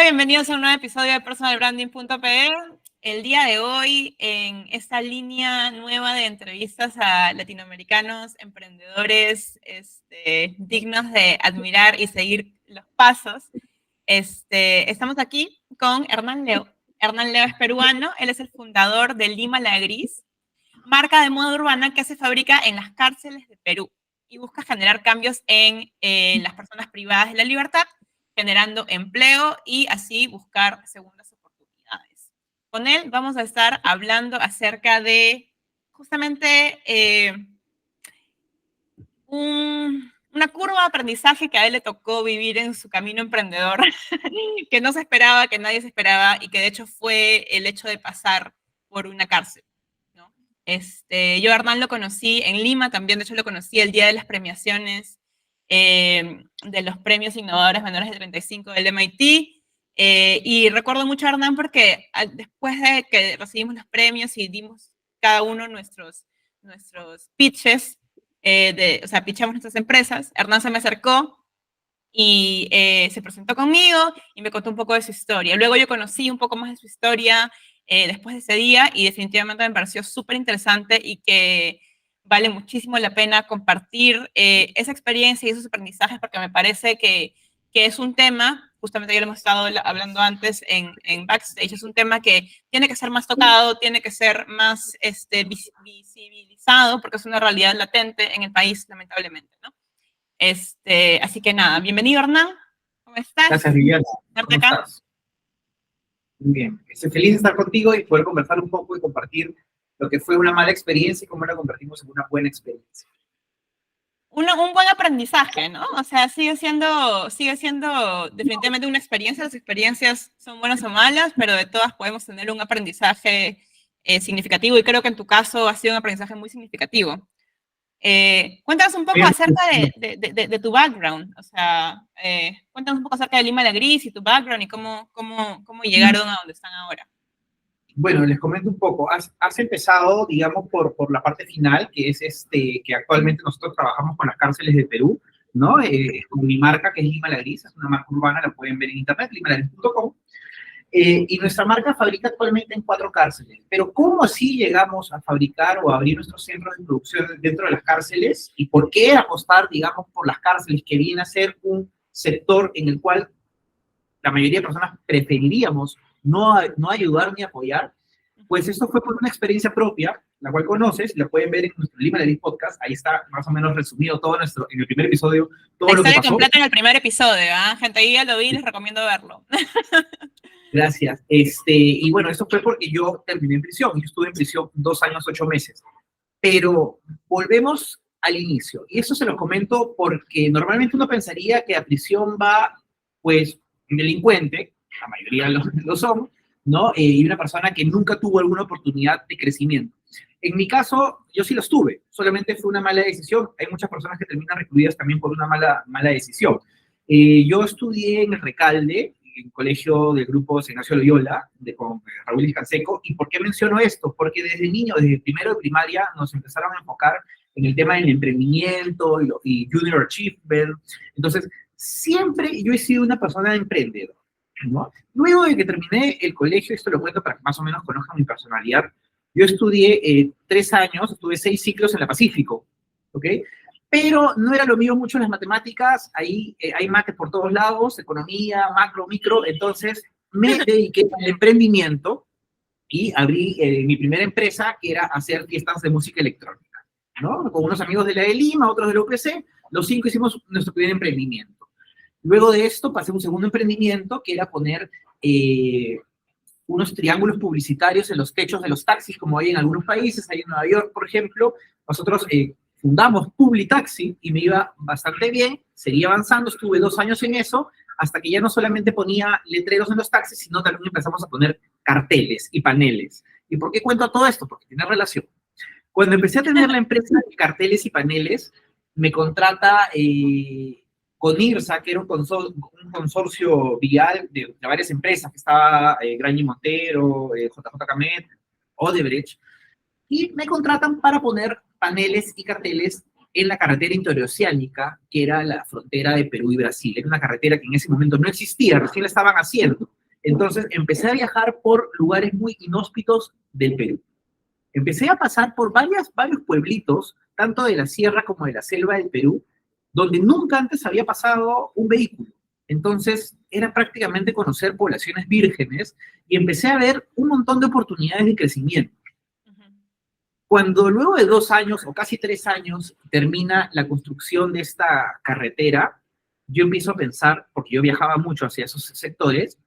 Hola, bienvenidos a un nuevo episodio de personalbranding.pe. El día de hoy, en esta línea nueva de entrevistas a latinoamericanos, emprendedores dignos de admirar y seguir los pasos, estamos aquí con Hernán Leo. Hernán Leo es peruano, él es el fundador de Lima La Gris, marca de moda urbana que se fabrica en las cárceles de Perú y busca generar cambios en las personas privadas de la libertad, generando empleo y así buscar segundas oportunidades. Con él vamos a estar hablando acerca de justamente una curva de aprendizaje que a él le tocó vivir en su camino emprendedor, que no se esperaba, que nadie se esperaba y que de hecho fue el hecho de pasar por una cárcel. ¿No? Yo a Hernán lo conocí en Lima también, de hecho lo conocí el día de las premiaciones de los premios innovadores menores de 35 del MIT. Y recuerdo mucho a Hernán porque después de que recibimos los premios y dimos cada uno nuestros pitches, o sea, pitchamos nuestras empresas, Hernán se me acercó y se presentó conmigo y me contó un poco de su historia. Luego yo conocí un poco más de su historia después de ese día y definitivamente me pareció súper interesante y que vale muchísimo la pena compartir esa experiencia y esos aprendizajes porque me parece que es un tema, justamente ya lo hemos estado hablando antes en Backstage, es un tema que tiene que ser más tocado, tiene que ser más visibilizado porque es una realidad latente en el país, lamentablemente, ¿no? Así que nada, bienvenido Hernán, ¿cómo estás? Gracias, Viviana. ¿Cómo estás? Muy bien. Estoy feliz de estar contigo y poder conversar un poco y compartir lo que fue una mala experiencia y cómo la convertimos en una buena experiencia. Un buen aprendizaje, ¿no? O sea, sigue siendo definitivamente una experiencia. Las experiencias son buenas o malas, pero de todas podemos tener un aprendizaje significativo y creo que en tu caso ha sido un aprendizaje muy significativo. Cuéntanos un poco acerca de tu background, o sea, cuéntanos un poco acerca de Lima La Gris y tu background y cómo llegaron a donde están ahora. Bueno, les comento un poco. Has empezado, digamos, por la parte final, que es que actualmente nosotros trabajamos con las cárceles de Perú, ¿no? Con mi marca, que es Lima La Gris, es una marca urbana, la pueden ver en internet, limalagris.com. Y nuestra marca fabrica actualmente en 4 cárceles. Pero ¿cómo así llegamos a fabricar o a abrir nuestros centros de producción dentro de las cárceles? ¿Y por qué apostar, digamos, por las cárceles, que viene a ser un sector en el cual la mayoría de personas preferiríamos no ayudar ni apoyar? Pues esto fue por una experiencia propia, la cual conoces, la pueden ver en nuestro Lima La Gris podcast. Ahí está más o menos resumido todo en el primer episodio, todo lo que pasó. La historia completa en el primer episodio, ¿eh? Gente, ahí ya lo vi, les recomiendo verlo. Gracias. Y bueno, eso fue porque yo terminé en prisión. Yo estuve en prisión 2 años, 8 meses. Pero volvemos al inicio. Y eso se lo comento porque normalmente uno pensaría que a prisión va, pues, un delincuente, la mayoría lo son, ¿no? Y una persona que nunca tuvo alguna oportunidad de crecimiento. En mi caso, yo sí los tuve. Solamente fue una mala decisión. Hay muchas personas que terminan recluidas también por una mala decisión. Yo estudié en el Recalde, en el colegio del grupo Ignacio Loyola, con Raúl Iscanseco. ¿Y por qué menciono esto? Porque desde niño, desde primero de primaria, nos empezaron a enfocar en el tema del emprendimiento y Junior Achievement. Entonces, siempre yo he sido una persona emprendedora, ¿no? Luego de que terminé el colegio, esto lo cuento para que más o menos conozcan mi personalidad, yo estudié 3 años, estuve 6 ciclos en la Pacífico, ¿ok? Pero no era lo mío mucho las matemáticas, ahí hay mates por todos lados, economía, macro, micro, entonces me dediqué al emprendimiento y abrí mi primera empresa, que era hacer fiestas de música electrónica, ¿no? Con unos amigos de la de Lima, otros de la UPC, los 5 hicimos nuestro primer emprendimiento. Luego de esto pasé a un segundo emprendimiento, que era poner unos triángulos publicitarios en los techos de los taxis, como hay en algunos países, hay en Nueva York, por ejemplo. Nosotros fundamos Publitaxi y me iba bastante bien, seguí avanzando, estuve 2 años en eso, hasta que ya no solamente ponía letreros en los taxis, sino también empezamos a poner carteles y paneles. ¿Y por qué cuento todo esto? Porque tiene relación. Cuando empecé a tener la empresa de carteles y paneles, me contrata con IRSA, que era un consorcio vial de varias empresas, que estaba Grañi Montero, JJ Camet, Odebrecht, y me contratan para poner paneles y carteles en la carretera interoceánica, que era la frontera de Perú y Brasil. Era una carretera que en ese momento no existía, recién la estaban haciendo. Entonces empecé a viajar por lugares muy inhóspitos del Perú. Empecé a pasar por varios pueblitos, tanto de la sierra como de la selva del Perú, donde nunca antes había pasado un vehículo. Entonces, era prácticamente conocer poblaciones vírgenes y empecé a ver un montón de oportunidades de crecimiento. Cuando luego de 2 años o casi 3 años termina la construcción de esta carretera, yo empiezo a pensar, porque yo viajaba mucho hacia esos sectores,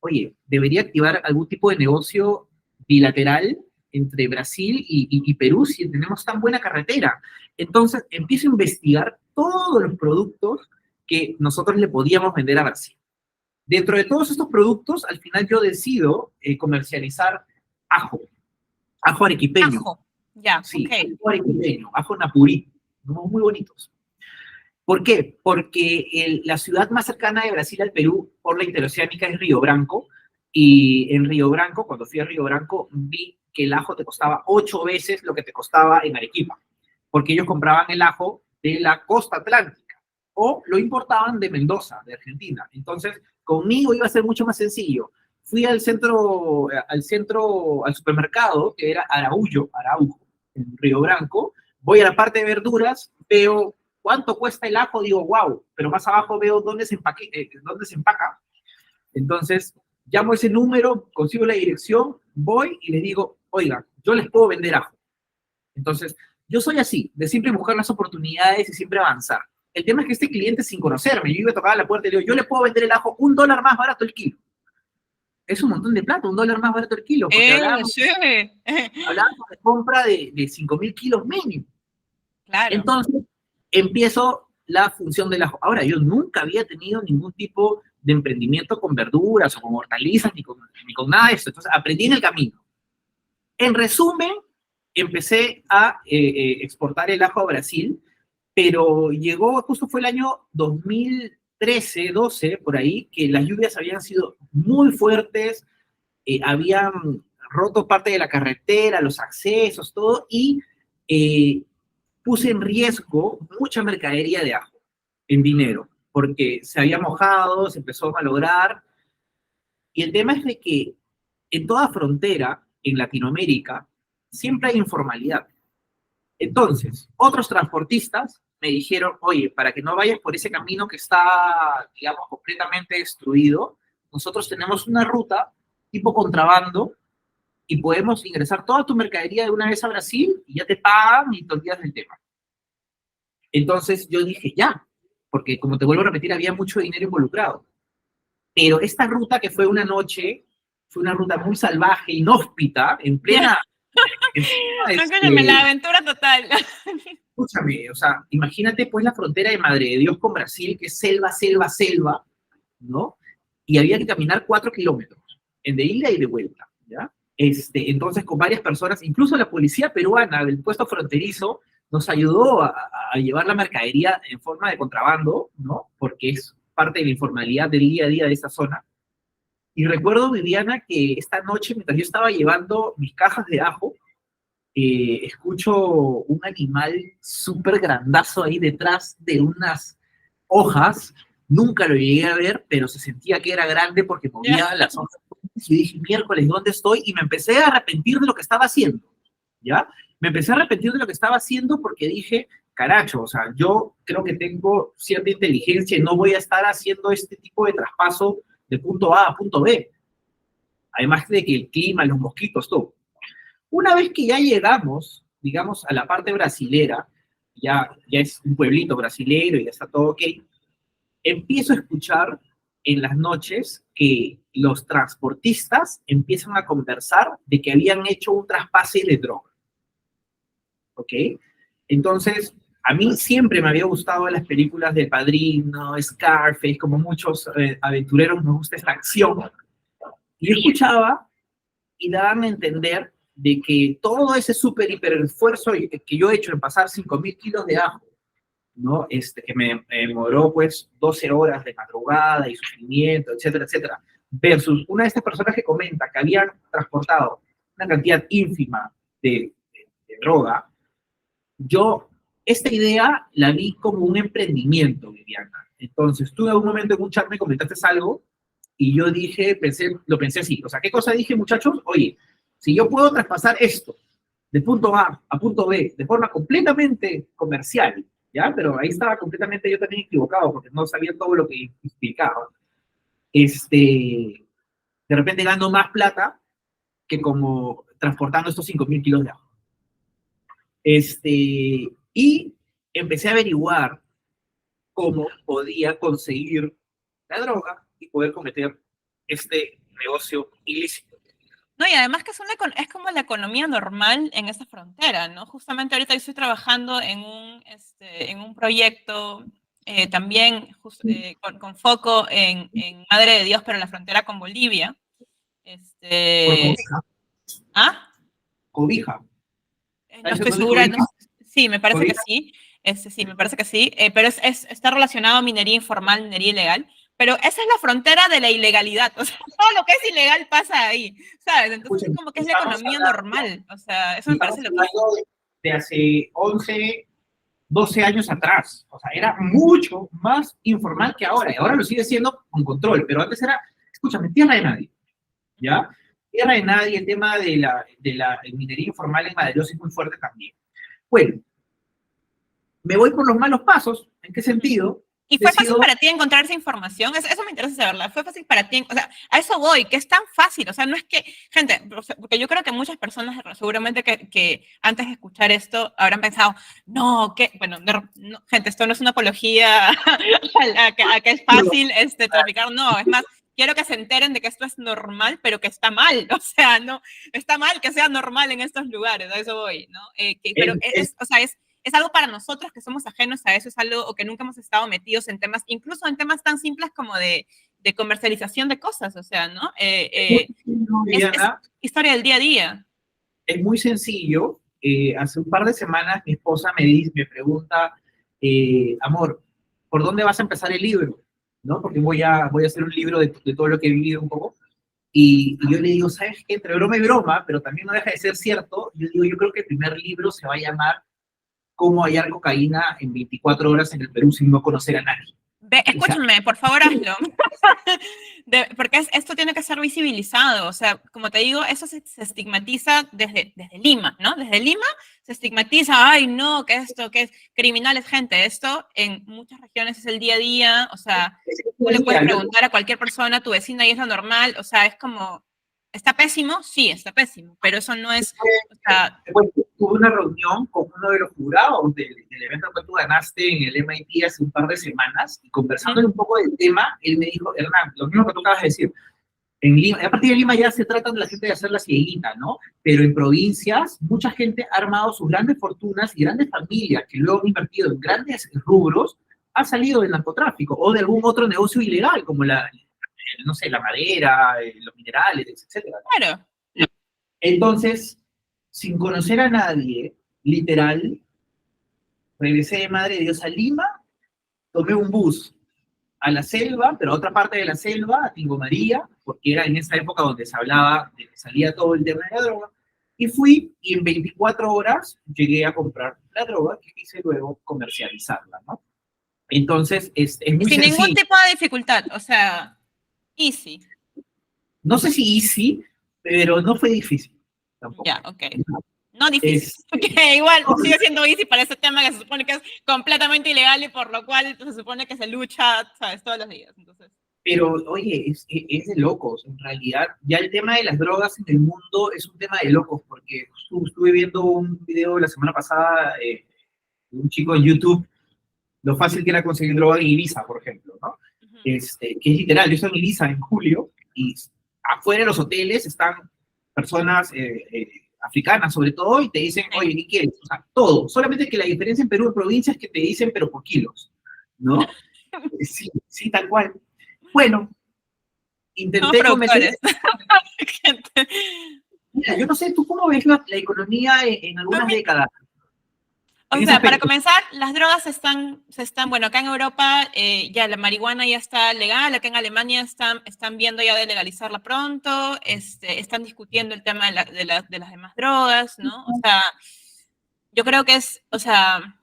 oye, debería activar algún tipo de negocio bilateral entre Brasil y Perú si tenemos tan buena carretera. Entonces empiezo a investigar todos los productos que nosotros le podíamos vender a Brasil. Dentro de todos estos productos, al final yo decido comercializar ajo, ajo arequipeño. Ajo, ya, Sí, ok. ajo arequipeño, ajo napurí, muy bonitos. ¿Por qué? Porque la ciudad más cercana de Brasil al Perú por la interoceánica es Río Branco, y en Río Branco, cuando fui a Río Branco, vi que el ajo te costaba 8 veces lo que te costaba en Arequipa, porque ellos compraban el ajo de la costa atlántica, o lo importaban de Mendoza, de Argentina. Entonces, conmigo iba a ser mucho más sencillo. Fui al supermercado, que era Araujo, en Río Branco, voy a la parte de verduras, veo cuánto cuesta el ajo, digo, wow, pero más abajo veo dónde se empaca. Entonces, llamo ese número, consigo la dirección, voy y les digo, oiga, yo les puedo vender ajo. Entonces, yo soy así, de siempre buscar las oportunidades y siempre avanzar. El tema es que este cliente, sin conocerme, yo iba a tocar a la puerta y le digo, yo le puedo vender el ajo $1 más barato el kilo. Es un montón de plata, $1 más barato el kilo, porque Chévere. hablábamos de compra de 5.000 kilos mínimo. Claro. Entonces, empiezo la función del ajo. Ahora, yo nunca había tenido ningún tipo de emprendimiento con verduras o con hortalizas, ni con nada de eso. Entonces, aprendí en el camino. En resumen, empecé a exportar el ajo a Brasil, pero justo fue el año 2013, 12, por ahí, que las lluvias habían sido muy fuertes, habían roto parte de la carretera, los accesos, todo, y puse en riesgo mucha mercadería de ajo en dinero, porque se había mojado, se empezó a malograr, y el tema es de que en toda frontera, en Latinoamérica, siempre hay informalidad. Entonces, otros transportistas me dijeron, oye, para que no vayas por ese camino que está, digamos, completamente destruido, nosotros tenemos una ruta tipo contrabando y podemos ingresar toda tu mercadería de una vez a Brasil y ya te pagan y te olvidas del tema. Entonces yo dije, ya, porque como te vuelvo a repetir, había mucho dinero involucrado. Pero esta ruta que fue una noche, fue una ruta muy salvaje, inhóspita, en plena... Escúchame, la aventura total. Escúchame, o sea, imagínate pues la frontera de Madre de Dios con Brasil, que es selva, selva, selva, ¿no? Y había que caminar 4 kilómetros, en de ida y de vuelta, ¿ya? Entonces, con varias personas, incluso la policía peruana del puesto fronterizo, nos ayudó a llevar la mercadería en forma de contrabando, ¿no? Porque es parte de la informalidad del día a día de esa zona. Y recuerdo, Viviana, que esta noche, mientras yo estaba llevando mis cajas de ajo, escucho un animal súper grandazo ahí detrás de unas hojas. Nunca lo llegué a ver, pero se sentía que era grande porque movía las hojas. Y dije, miércoles, ¿dónde estoy? Y me empecé a arrepentir de lo que estaba haciendo, ¿ya? Me empecé a arrepentir de lo que estaba haciendo porque dije, caracho, o sea, yo creo que tengo cierta inteligencia y no voy a estar haciendo este tipo de traspaso de punto A a punto B. Además de que el clima, los mosquitos, todo. Una vez que ya llegamos, digamos, a la parte brasilera, ya es un pueblito brasilero y ya está todo ok, empiezo a escuchar en las noches que los transportistas empiezan a conversar de que habían hecho un traspase de droga. ¿Ok? Entonces, a mí siempre me había gustado las películas de Padrino, Scarface, como muchos aventureros me gusta esta acción. Y yo escuchaba y daban a entender de que todo ese súper hiper esfuerzo que yo he hecho en pasar 5.000 kilos de ajo, ¿no? Que me demoró pues 12 horas de madrugada y sufrimiento, etcétera, etcétera, versus una de estas personas que comenta que habían transportado una cantidad ínfima de droga, yo esta idea la vi como un emprendimiento, Viviana. Entonces, tú en algún momento en un chat me comentaste algo y yo dije, lo pensé así. O sea, ¿qué cosa dije, muchachos? Oye, si yo puedo traspasar esto de punto A a punto B de forma completamente comercial, ¿ya? Pero ahí estaba completamente yo también equivocado porque no sabía todo lo que implicaba. De repente gano más plata que como transportando estos 5.000 kilos de agua. Y empecé a averiguar cómo podía conseguir la droga y poder cometer este negocio ilícito. No, y además que es como la economía normal en esa frontera, ¿no? Justamente ahorita yo estoy trabajando en un proyecto también con foco en Madre de Dios, pero en la frontera con Bolivia. Por Este, cobija. ¿Ah? Cobija. No ¿Sabes estoy dónde es segura, cobija? sí, me parece que Cobija. sí, sí, me parece que sí, pero está relacionado a minería informal, minería ilegal, pero esa es la frontera de la ilegalidad, o sea, todo lo que es ilegal pasa ahí, ¿sabes? Entonces es Escúchame, como que es la economía normal, o sea, eso me estamos parece hablando loquísimo. de hace 11, 12 años atrás. O sea, era mucho más informal que ahora. Y ahora lo sigue siendo con control, pero antes era, escúchame, tierra de nadie, ¿ya? Tierra de nadie, el tema de la minería informal en Maderos es muy fuerte también. Bueno, me voy por los malos pasos. ¿En qué sentido? ¿Y fue fácil Decido, para ti encontrar esa información? Eso me interesa saberla. ¿Fue fácil para ti? O sea, a eso voy, que es tan fácil. O sea, no es que, gente, porque yo creo que muchas personas seguramente que antes de escuchar esto habrán pensado, no, que, bueno, no, gente, esto no es una apología a que es fácil traficar. No, es más, quiero que se enteren de que esto es normal, pero que está mal. O sea, no, está mal que sea normal en estos lugares. A eso voy, ¿no? Pero o sea, es algo para nosotros que somos ajenos a eso, es algo o que nunca hemos estado metidos en temas, incluso en temas tan simples como de comercialización de cosas, o sea, ¿no? Es Viviana, historia del día a día. es muy sencillo. Hace un par de semanas mi esposa me pregunta, amor, ¿por dónde vas a empezar el libro? ¿No? Porque voy a hacer un libro de todo lo que he vivido un poco. Y yo le digo, ¿sabes qué? Entre broma y broma, pero también no deja de ser cierto. Yo digo, yo creo que el primer libro se va a llamar Cómo hallar cocaína en 24 horas en el Perú sin no conocer a nadie. O sea, Escúchame, por favor, hazlo. Porque esto tiene que ser visibilizado. O sea, como te digo, eso se estigmatiza desde Lima, ¿no? Desde Lima se estigmatiza, ay, no, que esto, que es criminales, gente. Esto en muchas regiones es el día a día. O sea, tú le puedes preguntar a cualquier persona, tu vecina, y es lo normal. O sea, es como, ¿está pésimo? Sí, está pésimo. Pero eso no es, o sea, bueno, tuve una reunión con uno de los jurados del evento que tú ganaste en el MIT hace un par de semanas y conversando un poco del tema, él me dijo, Hernán, lo mismo que tú acabas de decir, en Lima, a partir de Lima ya se trata de la gente de hacer la cieguita, ¿no? Pero en provincias, mucha gente ha armado sus grandes fortunas y grandes familias que luego han invertido en grandes rubros, ha salido del narcotráfico o de algún otro negocio ilegal, como no sé, la madera, los minerales, etcétera. claro. Entonces, sin conocer a nadie, literal, regresé de Madre de Dios a Lima, tomé un bus a la selva, pero a otra parte de la selva, a Tingo María, porque era en esa época donde se hablaba, de que salía todo el tema de la droga, y fui, y en 24 horas llegué a comprar la droga que quise luego comercializarla, ¿no? Entonces, es muy Sin ningún sencillo. tipo de dificultad. O sea, easy. No sé si easy, pero no fue difícil Ya, tampoco. ok. No difícil. Es, Porque igual sigue siendo easy para ese tema que se supone que es completamente ilegal y por lo cual se supone que se lucha, ¿sabes? Todos los días. Entonces, Pero, oye, es de locos, en realidad. Ya el tema de las drogas en el mundo es un tema de locos, porque estuve viendo un video la semana pasada de un chico en YouTube, lo fácil que era conseguir droga en Ibiza, por ejemplo, ¿no? Que es literal, yo estoy en Ibiza en julio, y afuera de los hoteles están personas africanas, sobre todo, y te dicen, oye, ¿qué quieres? O sea, todo. Solamente que la diferencia en Perú en provincia es que te dicen, pero por kilos, ¿no? Sí, sí, tal cual. Bueno, somos intenté convencer. productores. Gente. Mira, yo no sé, ¿tú cómo ves la economía en algunas décadas? O En ese sea, para aspecto. comenzar, las drogas bueno, acá en Europa ya la marihuana ya está legal, acá en Alemania están viendo ya de legalizarla pronto, están discutiendo el tema de las demás drogas, ¿no? O sea, yo creo que o sea,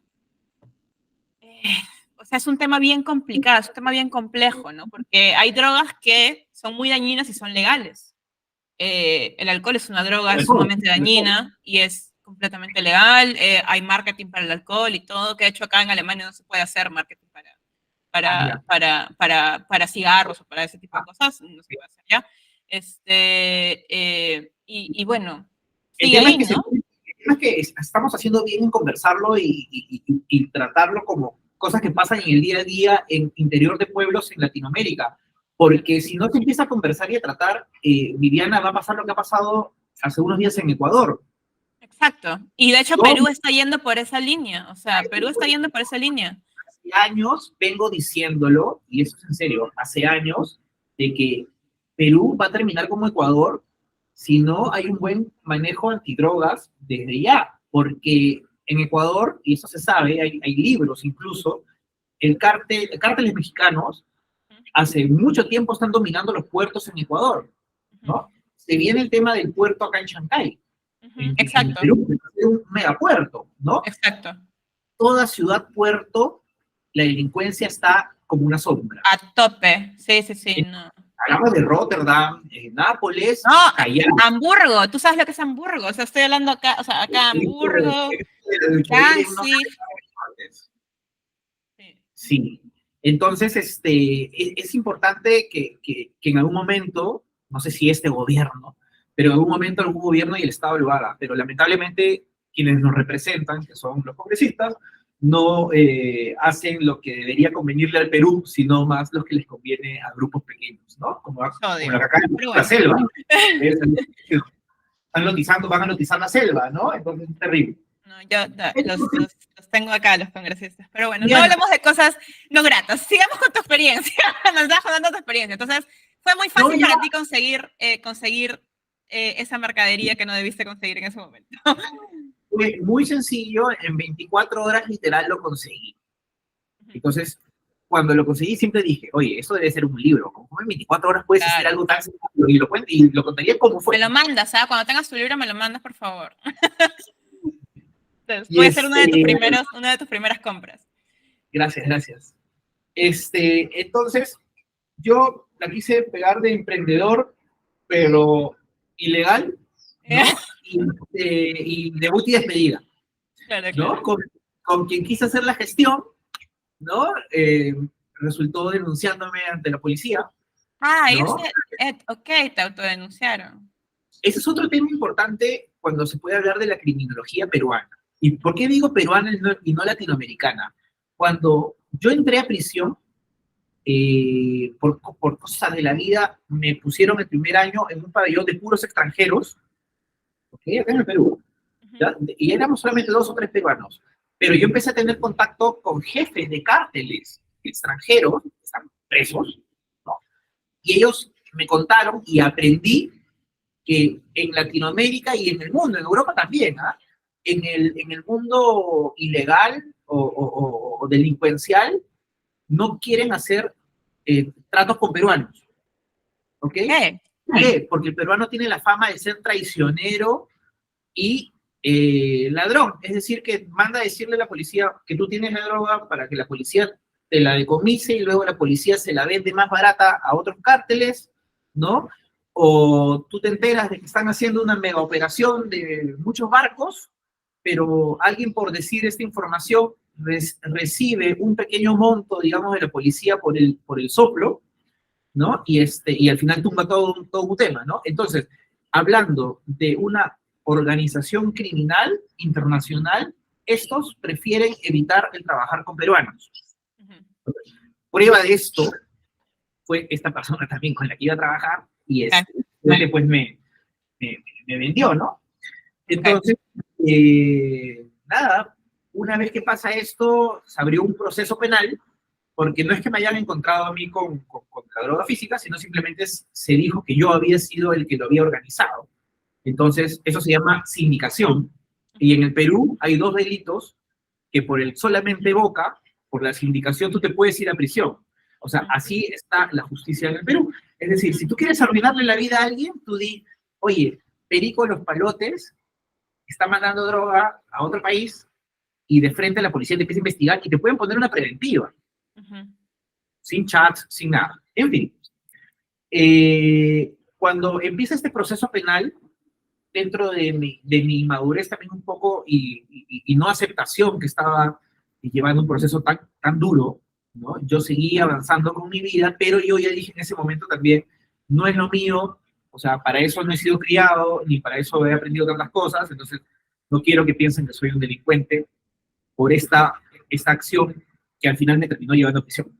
o sea, es un tema bien complicado, es un tema bien complejo, ¿no? Porque hay drogas que son muy dañinas y son legales. El alcohol es una droga sumamente dañina y es completamente legal. Hay marketing para el alcohol y todo, que de hecho acá en Alemania no se puede hacer marketing para cigarros o para ese tipo de cosas, no se puede hacer ya. Y bueno, El sigue tema es ahí, que, ¿no? el tema es que estamos haciendo bien en conversarlo y tratarlo como cosas que pasan en el día a día en interior de pueblos en Latinoamérica. Porque si no se empieza a conversar y a tratar, Viviana, va a pasar lo que ha pasado hace unos días en Ecuador. Exacto. Y de hecho Yo Perú está yendo por esa línea, o sea, Perú está yendo por esa línea. hace años vengo diciéndolo, y eso es en serio, hace años, de que Perú va a terminar como Ecuador si no hay un buen manejo antidrogas desde ya, porque en Ecuador, y eso se sabe, hay libros incluso, cárteles mexicanos hace mucho tiempo están dominando los puertos en Ecuador, ¿no? Se viene el tema del puerto acá en Chancay, en el Exacto, Perú, que es un megapuerto, ¿no? exacto. Toda ciudad puerto, la delincuencia está como una sombra. A tope. Sí, sí, sí, no. Hablamos de Rotterdam, Nápoles, No, Callao. Hamburgo, tú sabes lo que es Hamburgo, o sea, estoy hablando acá, o sea, acá Hamburgo, Danzig. Sí. Sí. Entonces, es importante que en algún momento, no sé si este gobierno, pero en algún momento algún gobierno y el Estado lo haga, pero lamentablemente quienes nos representan, que son los congresistas, no hacen lo que debería convenirle al Perú, sino más lo que les conviene a grupos pequeños, ¿no? Como lo que acá en Pero la bueno. selva. Están lotizando, van a lotizar la selva, ¿no? Entonces es terrible. No, yo los tengo acá, los congresistas. Pero bueno, no Diana, hablemos de cosas no gratas. Sigamos con tu experiencia. Nos estás contando tu experiencia. Entonces, fue muy no, fácil ya para ti conseguir esa mercadería que no debiste conseguir en ese momento. fue muy sencillo, en 24 horas literal lo conseguí. Entonces, cuando lo conseguí siempre dije, oye, eso debe ser un libro, como en 24 horas puedes hacer Claro. algo tan sencillo, y lo contaría como Me fue. lo mandas, ¿ah? Cuando tengas tu libro, me lo mandas, por favor. Entonces, Y puede ser una de tus primeras compras. gracias, gracias. Entonces, yo la quise pegar de emprendedor, pero ilegal, ¿no? Y debut y despedida, Claro, ¿no? claro. Con quien quise hacer la gestión, ¿no? Resultó denunciándome ante la policía, Ah, ¿no? ok, te autodenunciaron. Ese es otro tema importante cuando se puede hablar de la criminología peruana. ¿Y por qué digo peruana y no latinoamericana? Cuando yo entré a prisión, por cosas de la vida, me pusieron el primer año en un pabellón de puros extranjeros, ¿okay? Acá en el Perú, ¿ya? Y éramos solamente 2 o 3 peruanos. Pero yo empecé a tener contacto con jefes de cárteles extranjeros, que están presos, ¿no? Y ellos me contaron y aprendí que en Latinoamérica y en el mundo, en Europa también, ¿ah? En el mundo ilegal o delincuencial, no quieren hacer tratos con peruanos, ¿ok? ¿Qué? ¿Por qué? Porque el peruano tiene la fama de ser traicionero y ladrón, es decir, que manda a decirle a la policía que tú tienes la droga para que la policía te la decomise y luego la policía se la vende más barata a otros cárteles, ¿no? O tú te enteras de que están haciendo una mega operación de muchos barcos, pero alguien por decir esta información recibe un pequeño monto, digamos, de la policía por el soplo, ¿no? Y al final tumba todo un tema, ¿no? Entonces, hablando de una organización criminal internacional, estos prefieren evitar el trabajar con peruanos. Prueba de esto fue esta persona también con la que iba a trabajar y pues me vendió, ¿no? Entonces, nada, una vez que pasa esto, se abrió un proceso penal, porque no es que me hayan encontrado a mí con la droga física, sino simplemente se dijo que yo había sido el que lo había organizado. Entonces, eso se llama sindicación. Y en el Perú hay 2 delitos que por el solamente boca, por la sindicación, tú te puedes ir a prisión. O sea, así está la justicia en el Perú. Es decir, si tú quieres arruinarle la vida a alguien, tú di, oye, Perico Los Palotes está mandando droga a otro país, y de frente la policía te empieza a investigar y te pueden poner una preventiva, sin chats, sin nada. En fin, cuando empieza este proceso penal, dentro de mi madurez también un poco y no aceptación que estaba llevando un proceso tan duro, ¿no? Yo seguí avanzando con mi vida, pero yo ya dije en ese momento también, no es lo mío, o sea, para eso no he sido criado, ni para eso he aprendido tantas cosas, entonces no quiero que piensen que soy un delincuente por esta acción que al final me terminó llevando a prisión.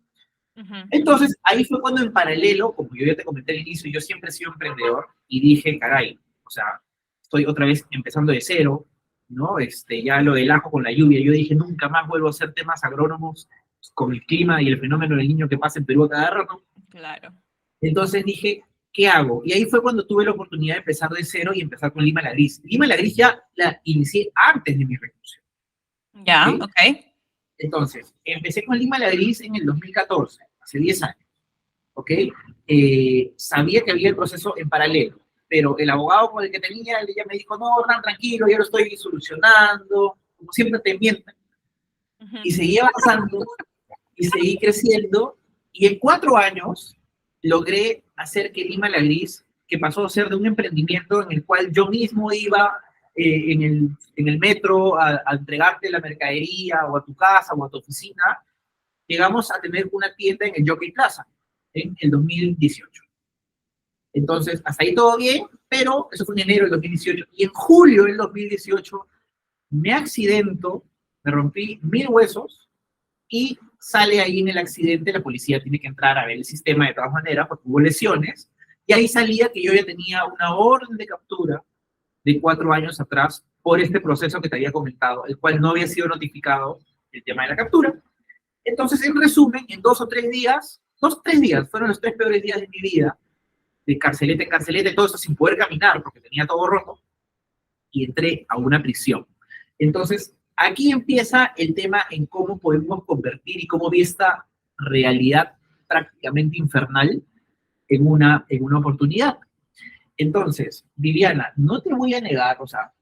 Entonces, ahí fue cuando en paralelo, como yo ya te comenté al inicio, yo siempre he sido emprendedor y dije, caray, o sea, estoy otra vez empezando de cero, ¿no? Ya lo del ajo con la lluvia, yo dije, nunca más vuelvo a hacer temas agrónomos con el clima y el fenómeno del niño que pasa en Perú a cada rato. Claro. Entonces dije, ¿qué hago? Y ahí fue cuando tuve la oportunidad de empezar de cero y empezar con Lima la Gris. Lima la Gris ya la inicié antes de mi reclusión. Ya, ok. Entonces, empecé con Lima la Gris en el 2014, hace 10 años. ¿Ok? Sabía que había el proceso en paralelo, pero el abogado con el que tenía, él ya me dijo, no, tan tranquilo, yo lo estoy solucionando, como siempre te mienten. Y seguí avanzando, y seguí creciendo, y en 4 años logré hacer que Lima la Gris, que pasó a ser de un emprendimiento en el cual yo mismo iba en el metro a entregarte la mercadería, o a tu casa, o a tu oficina, llegamos a tener una tienda en el Jockey Plaza en el 2018. Entonces, hasta ahí todo bien, pero eso fue en enero del 2018. Y en julio del 2018 me accidento, me rompí 1000 huesos y sale ahí en el accidente, la policía tiene que entrar a ver el sistema de todas maneras porque hubo lesiones. Y ahí salía que yo ya tenía una orden de captura de 4 años atrás por este proceso que te había comentado, el cual no había sido notificado el tema de la captura. Entonces, en resumen, en 2 o 3 días, 2 o 3 días, fueron los 3 peores días de mi vida, de carceleta en carceleta, todo eso sin poder caminar, porque tenía todo roto, y entré a una prisión. Entonces, aquí empieza el tema en cómo podemos convertir y cómo vi esta realidad prácticamente infernal en una oportunidad. Entonces, Viviana, no te voy a negar, o sea,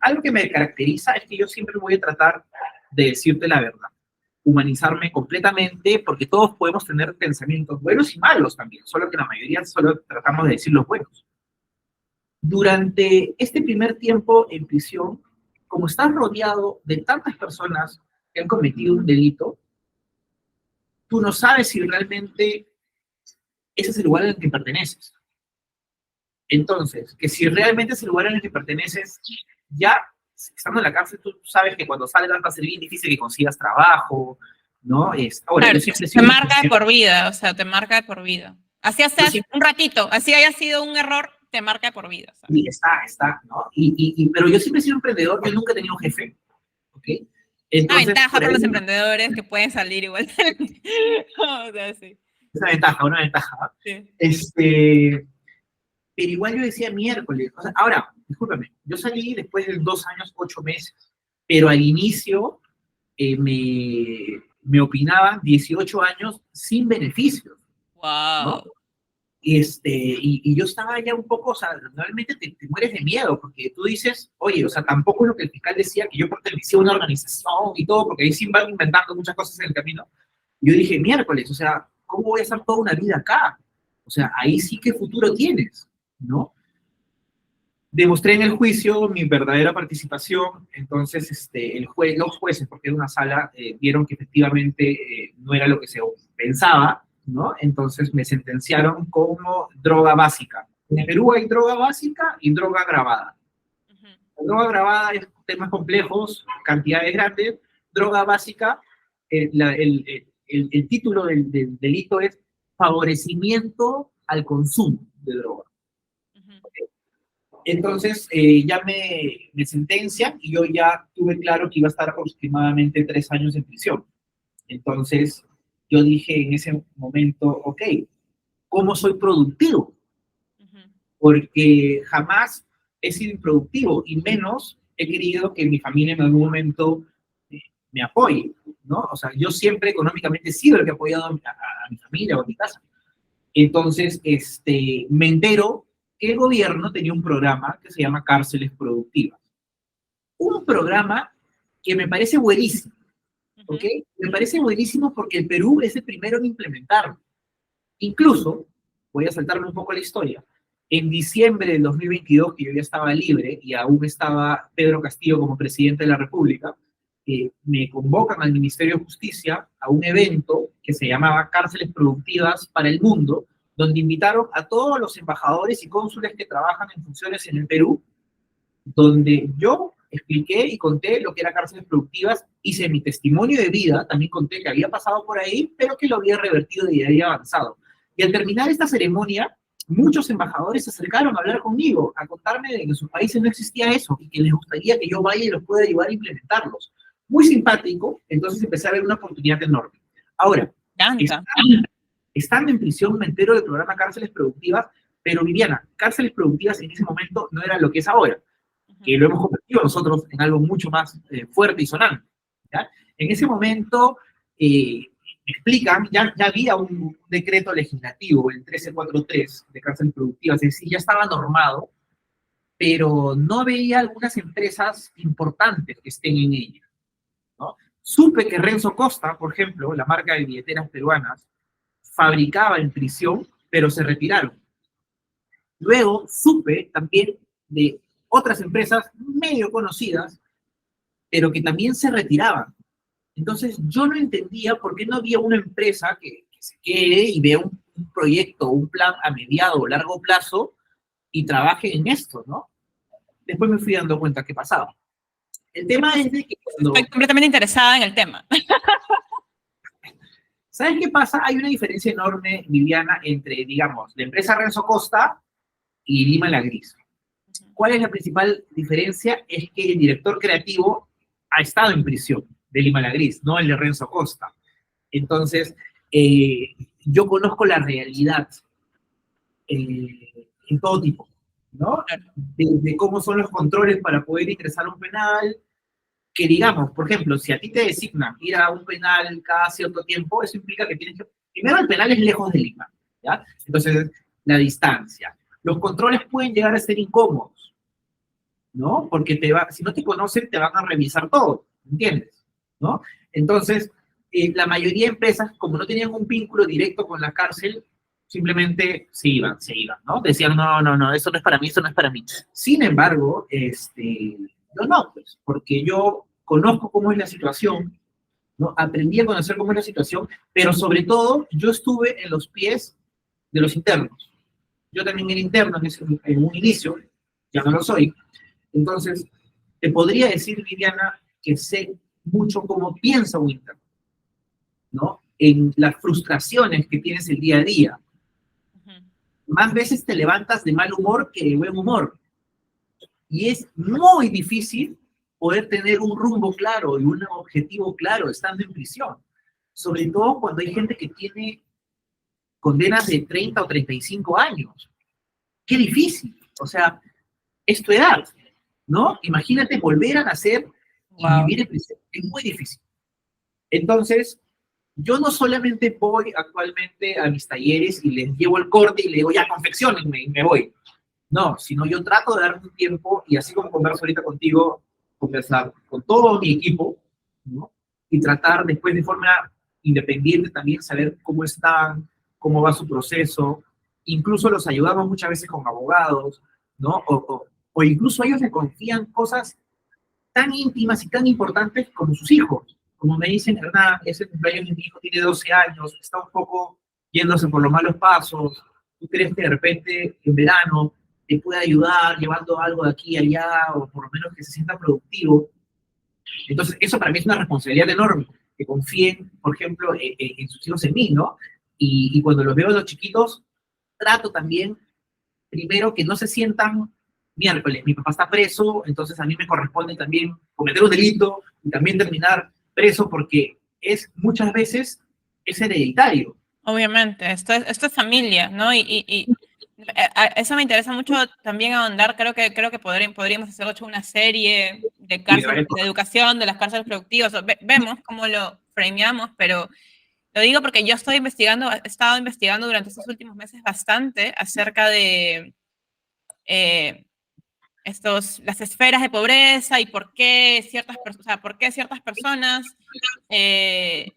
algo que me caracteriza es que yo siempre voy a tratar de decirte la verdad, humanizarme completamente, porque todos podemos tener pensamientos buenos y malos también, solo que la mayoría solo tratamos de decir los buenos. Durante este primer tiempo en prisión, como estás rodeado de tantas personas que han cometido un delito, tú no sabes si realmente ese es el lugar en el que perteneces. Entonces, que si realmente es el lugar en el que perteneces, ya estando en la cárcel, tú sabes que cuando salgas va a ser bien difícil que consigas trabajo, ¿no? Ahora, Claro, yo siempre te marca de por vida, o sea, te marca de por vida. Así hace un ratito, así haya sido un error, te marca de por vida. ¿Sabes? Y está, ¿no? Pero yo siempre he sido emprendedor, yo nunca he tenido jefe, ¿ok? Entonces, una ventaja para los emprendedores que pueden salir igual. O sea, sí. Es una ventaja. Sí. Pero igual yo decía miércoles. O sea, ahora, discúlpame, yo salí después de 2 años, 8 meses, pero al inicio me opinaban 18 años sin beneficios. Wow. ¿No? Y yo estaba ya un poco, o sea, realmente te mueres de miedo, porque tú dices, oye, o sea, tampoco es lo que el fiscal decía, que yo pertenecía a una organización y todo, porque ahí sí van inventando muchas cosas en el camino. Y yo dije, miércoles, o sea, ¿cómo voy a estar toda una vida acá? O sea, ahí sí que futuro tienes, ¿no? Demostré en el juicio mi verdadera participación, entonces los jueces, porque era una sala, vieron que efectivamente no era lo que se pensaba, ¿no? Entonces me sentenciaron como droga básica. En el Perú hay droga básica y droga agravada. La droga agravada es temas complejos, cantidades grandes. Droga básica, el título del delito es favorecimiento al consumo de droga. Entonces ya me sentencian y yo ya tuve claro que iba a estar aproximadamente 3 años en prisión. Entonces yo dije en ese momento, ok, ¿cómo soy productivo? Porque jamás he sido improductivo y menos he querido que mi familia en algún momento me apoye, ¿no? O sea, yo siempre económicamente he sido el que ha apoyado a mi familia o a mi casa. Entonces, me entero que el gobierno tenía un programa que se llama Cárceles Productivas. Un programa que me parece buenísimo, ¿ok? Ujú. Me parece buenísimo porque el Perú es el primero en implementarlo. Incluso, voy a saltarme un poco la historia, en diciembre del 2022, que yo ya estaba libre y aún estaba Pedro Castillo como presidente de la República, me convocan al Ministerio de Justicia a un evento que se llamaba Cárceles Productivas para el Mundo, donde invitaron a todos los embajadores y cónsules que trabajan en funciones en el Perú, donde yo expliqué y conté lo que eran cárceles productivas, hice mi testimonio de vida, también conté que había pasado por ahí, pero que lo había revertido y había avanzado. Y al terminar esta ceremonia, muchos embajadores se acercaron a hablar conmigo, a contarme de que en sus países no existía eso y que les gustaría que yo vaya y los pueda ayudar a implementarlos. Muy simpático, entonces empecé a ver una oportunidad enorme. Ahora, Canta. estando en prisión me entero del programa Cárceles Productivas, pero Viviana, Cárceles Productivas en ese momento no era lo que es ahora, Ujú. que lo hemos convertido nosotros en algo mucho más fuerte y sonante. ¿Ya? En ese momento me explican, ya había un decreto legislativo, el 1343 de cárceles productivas, es decir, ya estaba normado, pero no veía algunas empresas importantes que estén en ella, ¿no? Supe que Renzo Costa, por ejemplo, la marca de billeteras peruanas, fabricaba en prisión, pero se retiraron. Luego supe también de otras empresas medio conocidas, pero que también se retiraban. Entonces yo no entendía por qué no había una empresa que se quede y vea un proyecto, un plan a mediado o largo plazo y trabaje en esto, ¿no? Después me fui dando cuenta qué pasaba. El tema es de que Estoy cuando, completamente interesada en el tema. ¿sabes qué pasa? Hay una diferencia enorme, Viviana, entre, digamos, la empresa Renzo Costa y Lima La Gris. ¿Cuál es la principal diferencia? Es que el director creativo ha estado en prisión de Lima La Gris, no el de Renzo Costa. Entonces, eh, yo conozco la realidad en todo tipo, ¿no? De cómo son los controles para poder ingresar a un penal, que digamos, por ejemplo, si a ti te designan ir a un penal cada cierto tiempo, eso implica que tienes que, primero el penal es lejos de Lima, ¿ya? Entonces, la distancia. Los controles pueden llegar a ser incómodos, ¿no? Porque si no te conocen, te van a revisar todo, ¿entiendes? ¿No? Entonces, la mayoría de empresas, como no tenían un vínculo directo con la cárcel, simplemente se iban, ¿no? Decían, no, no, no, eso no es para mí, eso no es para mí. Sin embargo, no, pues, porque yo conozco cómo es la situación, ¿no? Aprendí a conocer cómo es la situación, pero sobre todo, yo estuve en los pies de los internos. Yo también era interno en un inicio, ya no lo soy, entonces, te podría decir, Viviana, que sé mucho cómo piensa un interno, ¿no? En las frustraciones que tienes el día a día. Ujú. Más veces te levantas de mal humor que de buen humor. Y es muy difícil poder tener un rumbo claro y un objetivo claro estando en prisión. Sobre todo cuando hay gente que tiene condenas de 30 o 35 años. Qué difícil. O sea, es tu edad, ¿no? Imagínate volver a nacer y Wow. vivir en prisión. Es muy difícil. Entonces, yo no solamente voy actualmente a mis talleres y les llevo el corte y les digo, ya, confeccionenme y me voy. No, sino yo trato de darme un tiempo y así como converso ahorita contigo, conversar con todo mi equipo, ¿no? Y tratar después de forma independiente también saber cómo están, cómo va su proceso. Incluso los ayudamos muchas veces con abogados, ¿no? O incluso ellos le confían cosas tan íntimas y tan importantes como sus hijos. Como me dicen, Hernán, ese cumpleaños de mi hijo tiene 12 años, está un poco yéndose por los malos pasos. ¿Tú crees que de repente en verano te puede ayudar llevando algo de aquí a allá o por lo menos que se sienta productivo? Entonces, eso para mí es una responsabilidad enorme, que confíen, por ejemplo, en sus hijos en mí, ¿no? Y cuando los veo a los chiquitos, trato también primero que no se sientan miércoles, mi papá está preso, entonces a mí me corresponde también cometer un delito y también terminar preso porque es muchas veces es hereditario. Obviamente, esto es familia, ¿no? Eso me interesa mucho también ahondar. Creo que podríamos hacer hecho una serie de Y de cárceles, de educación de las cárceles productivas. Vemos cómo lo frameamos, pero lo digo porque yo estoy investigando, he estado investigando durante estos últimos meses bastante acerca de eh, las esferas de pobreza y por qué ciertas personas se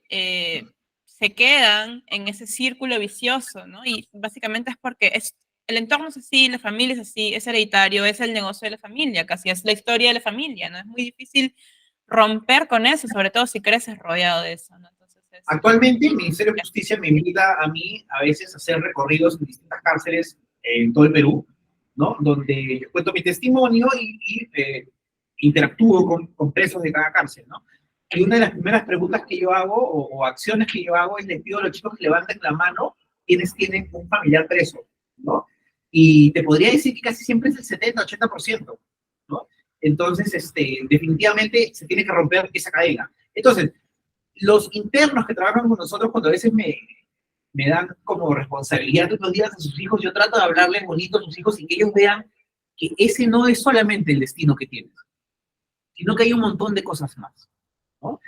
quedan en ese círculo vicioso, ¿no? Y básicamente es porque el entorno es así, la familia es así, es hereditario, es el negocio de la familia, casi es la historia de la familia, ¿no? Es muy difícil romper con eso, sobre todo si creces rodeado de eso, ¿no? Entonces Actualmente el Ministerio de Justicia me invita a mí a veces a hacer recorridos en distintas cárceles en todo el Perú, ¿no? Donde yo cuento mi testimonio y interactúo con presos de cada cárcel, ¿no? Y una de las primeras preguntas que yo hago o acciones que yo hago es les pido a los chicos que levanten la mano quienes tienen un familiar preso, ¿no? Y te podría decir que casi siempre es el 70-80%, ¿no? Entonces, definitivamente se tiene que romper esa cadena. Entonces, los internos que trabajan con nosotros, cuando a veces me dan como responsabilidad de los días a sus hijos, yo trato de hablarles bonito a sus hijos y que ellos vean que ese no es solamente el destino que tienes, sino que hay un montón de cosas más, ¿no?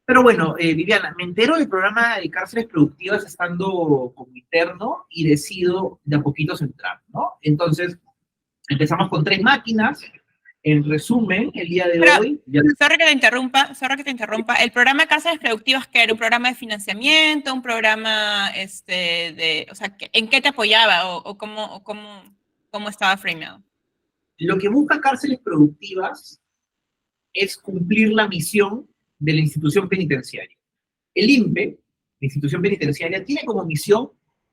Pero bueno, Viviana, me entero del programa de cárceles productivas estando como interno y decido de a poquitos entrar, ¿no? Entonces, empezamos con 3 máquinas. En resumen, el día de Pero, hoy... Ya... sorry que te interrumpa. El programa de Cárceles Productivas, ¿qué era? ¿Un programa de financiamiento? ¿Un programa o sea, ¿en qué te apoyaba o cómo estaba frameado? Lo que busca Cárceles Productivas es cumplir la misión de la institución penitenciaria. El INPE, la institución penitenciaria, tiene como misión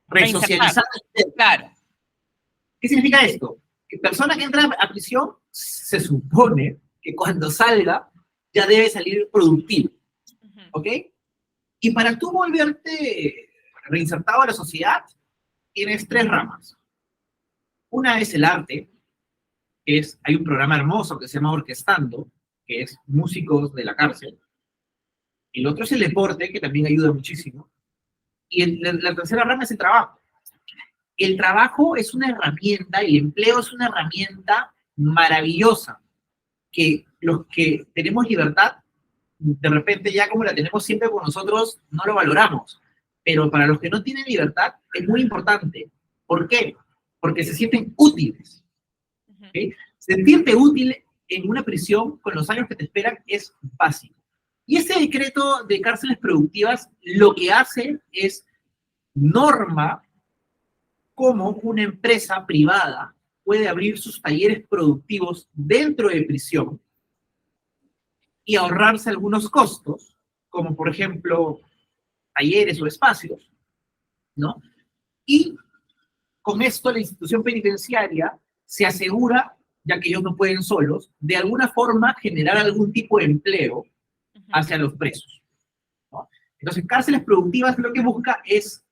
resocializar. Claro. ¿Qué significa esto? Que persona que entra a prisión se supone que cuando salga ya debe salir productivo, ¿ok? Y para tú volverte reinsertado a la sociedad, tienes 3 ramas. Una es el arte, hay un programa hermoso que se llama Orquestando, que es músicos de la cárcel. El otro es el deporte, que también ayuda muchísimo. Y la tercera rama es el trabajo. El trabajo es una herramienta, el empleo es una herramienta maravillosa, que los que tenemos libertad, de repente ya como la tenemos siempre con nosotros, no lo valoramos. Pero para los que no tienen libertad es muy importante. ¿Por qué? Porque se sienten útiles. ¿Okay? Sentirte útil en una prisión con los años que te esperan es básico. Y este decreto de cárceles productivas lo que hace es norma cómo una empresa privada puede abrir sus talleres productivos dentro de prisión y ahorrarse algunos costos, como por ejemplo talleres o espacios, ¿no? Y con esto la institución penitenciaria se asegura, ya que ellos no pueden solos, de alguna forma generar algún tipo de empleo hacia los presos, ¿no? Entonces, cárceles productivas lo que busca es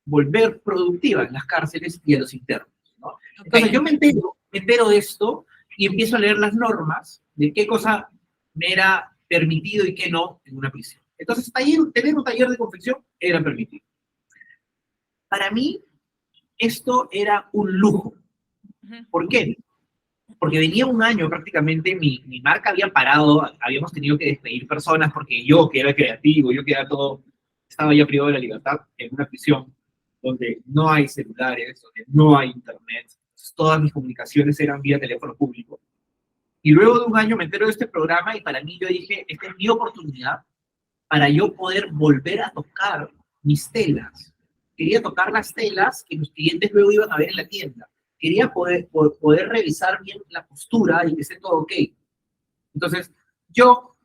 volver productivas las cárceles y a los internos, ¿no? Entonces, yo me entero de esto y empiezo a leer las normas de qué cosa me era permitido y qué no en una prisión. Entonces, tener un taller de confección era permitido. Para mí, esto era un lujo. ¿Por qué? Porque venía un año prácticamente, mi marca había parado, habíamos tenido que despedir personas porque yo, que era creativo, yo que era todo, estaba ya privado de la libertad en una prisión donde no hay celulares, donde no hay internet, todas mis comunicaciones eran vía teléfono público. Y luego de un año me entero de este programa y para mí yo dije, esta es mi oportunidad para yo poder volver a tocar mis telas. Quería tocar las telas que los clientes luego iban a ver en la tienda. Quería poder revisar bien la postura y que esté todo ok. Entonces, yo,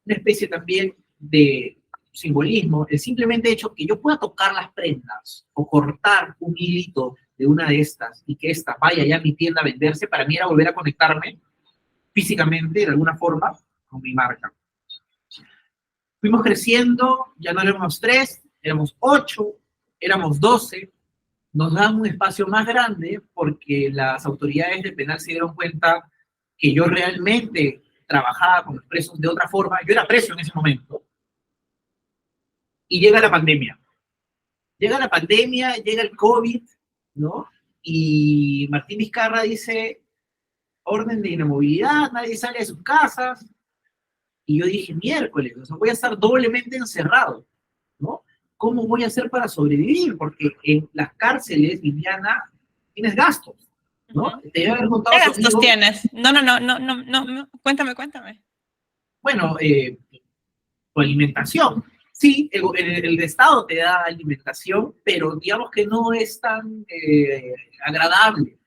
una especie también de simbolismo, el simplemente hecho que yo pueda tocar las prendas o cortar un hilito de una de estas y que esta vaya ya a mi tienda a venderse, para mí era volver a conectarme físicamente, de alguna forma, con mi marca. Fuimos creciendo, ya no éramos 3, éramos 8, éramos 12, nos daban un espacio más grande porque las autoridades de penal se dieron cuenta que yo realmente trabajaba con los presos de otra forma. Yo era preso en ese momento. Y llega la pandemia. Llega el COVID, ¿no? Y Martín Vizcarra dice, orden de inamovilidad, nadie sale de sus casas. Y yo dije, miércoles, o sea, voy a estar doblemente encerrado, ¿no? ¿Cómo voy a hacer para sobrevivir? Porque en las cárceles, Viviana, tienes gastos. ¿no? Ujú. Te debe haber ¿Qué contado tu gastos amigo, tienes? No, no, no, no, no, no, cuéntame, cuéntame. bueno, tu alimentación. Sí, el Estado te da alimentación, pero digamos que no es tan agradable,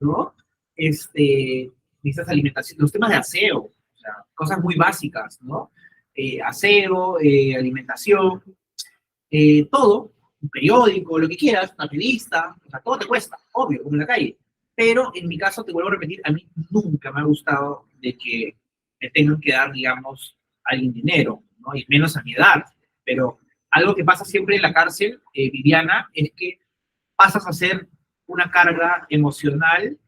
¿no? Necesitas alimentación, los temas de aseo, o sea, cosas muy básicas, ¿no? Aseo, alimentación, todo, un periódico, lo que quieras, una revista, o sea, todo te cuesta, obvio, como en la calle. Pero en mi caso, te vuelvo a repetir, a mí nunca me ha gustado de que me tengan que dar, digamos, alguien dinero, ¿no? Y menos a mi edad. Pero algo que pasa siempre en la cárcel, Viviana, es que pasas a ser una carga emocional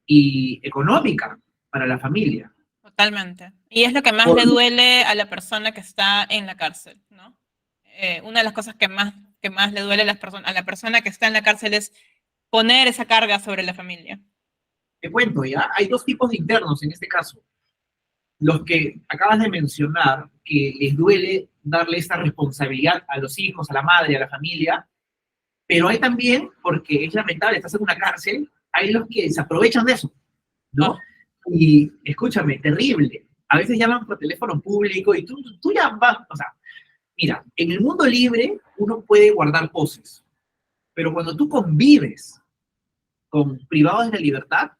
y económica para la familia. Totalmente. Y es lo que más Por, le duele a la persona que está en la cárcel, ¿no? Una de las cosas que más le duele a, a la persona que está en la cárcel es poner esa carga sobre la familia. te cuento, ¿ya? Hay dos tipos de internos en este caso. Los que acabas de mencionar, que les duele darle esta responsabilidad a los hijos, a la madre, a la familia, pero hay también, porque es lamentable, estás en una cárcel, hay los que se aprovechan de eso, ¿no? Oh, Y escúchame, terrible. A veces llaman por teléfono público y tú ya vas, o sea, mira, en el mundo libre uno puede guardar poses, pero cuando tú convives con privados de la libertad,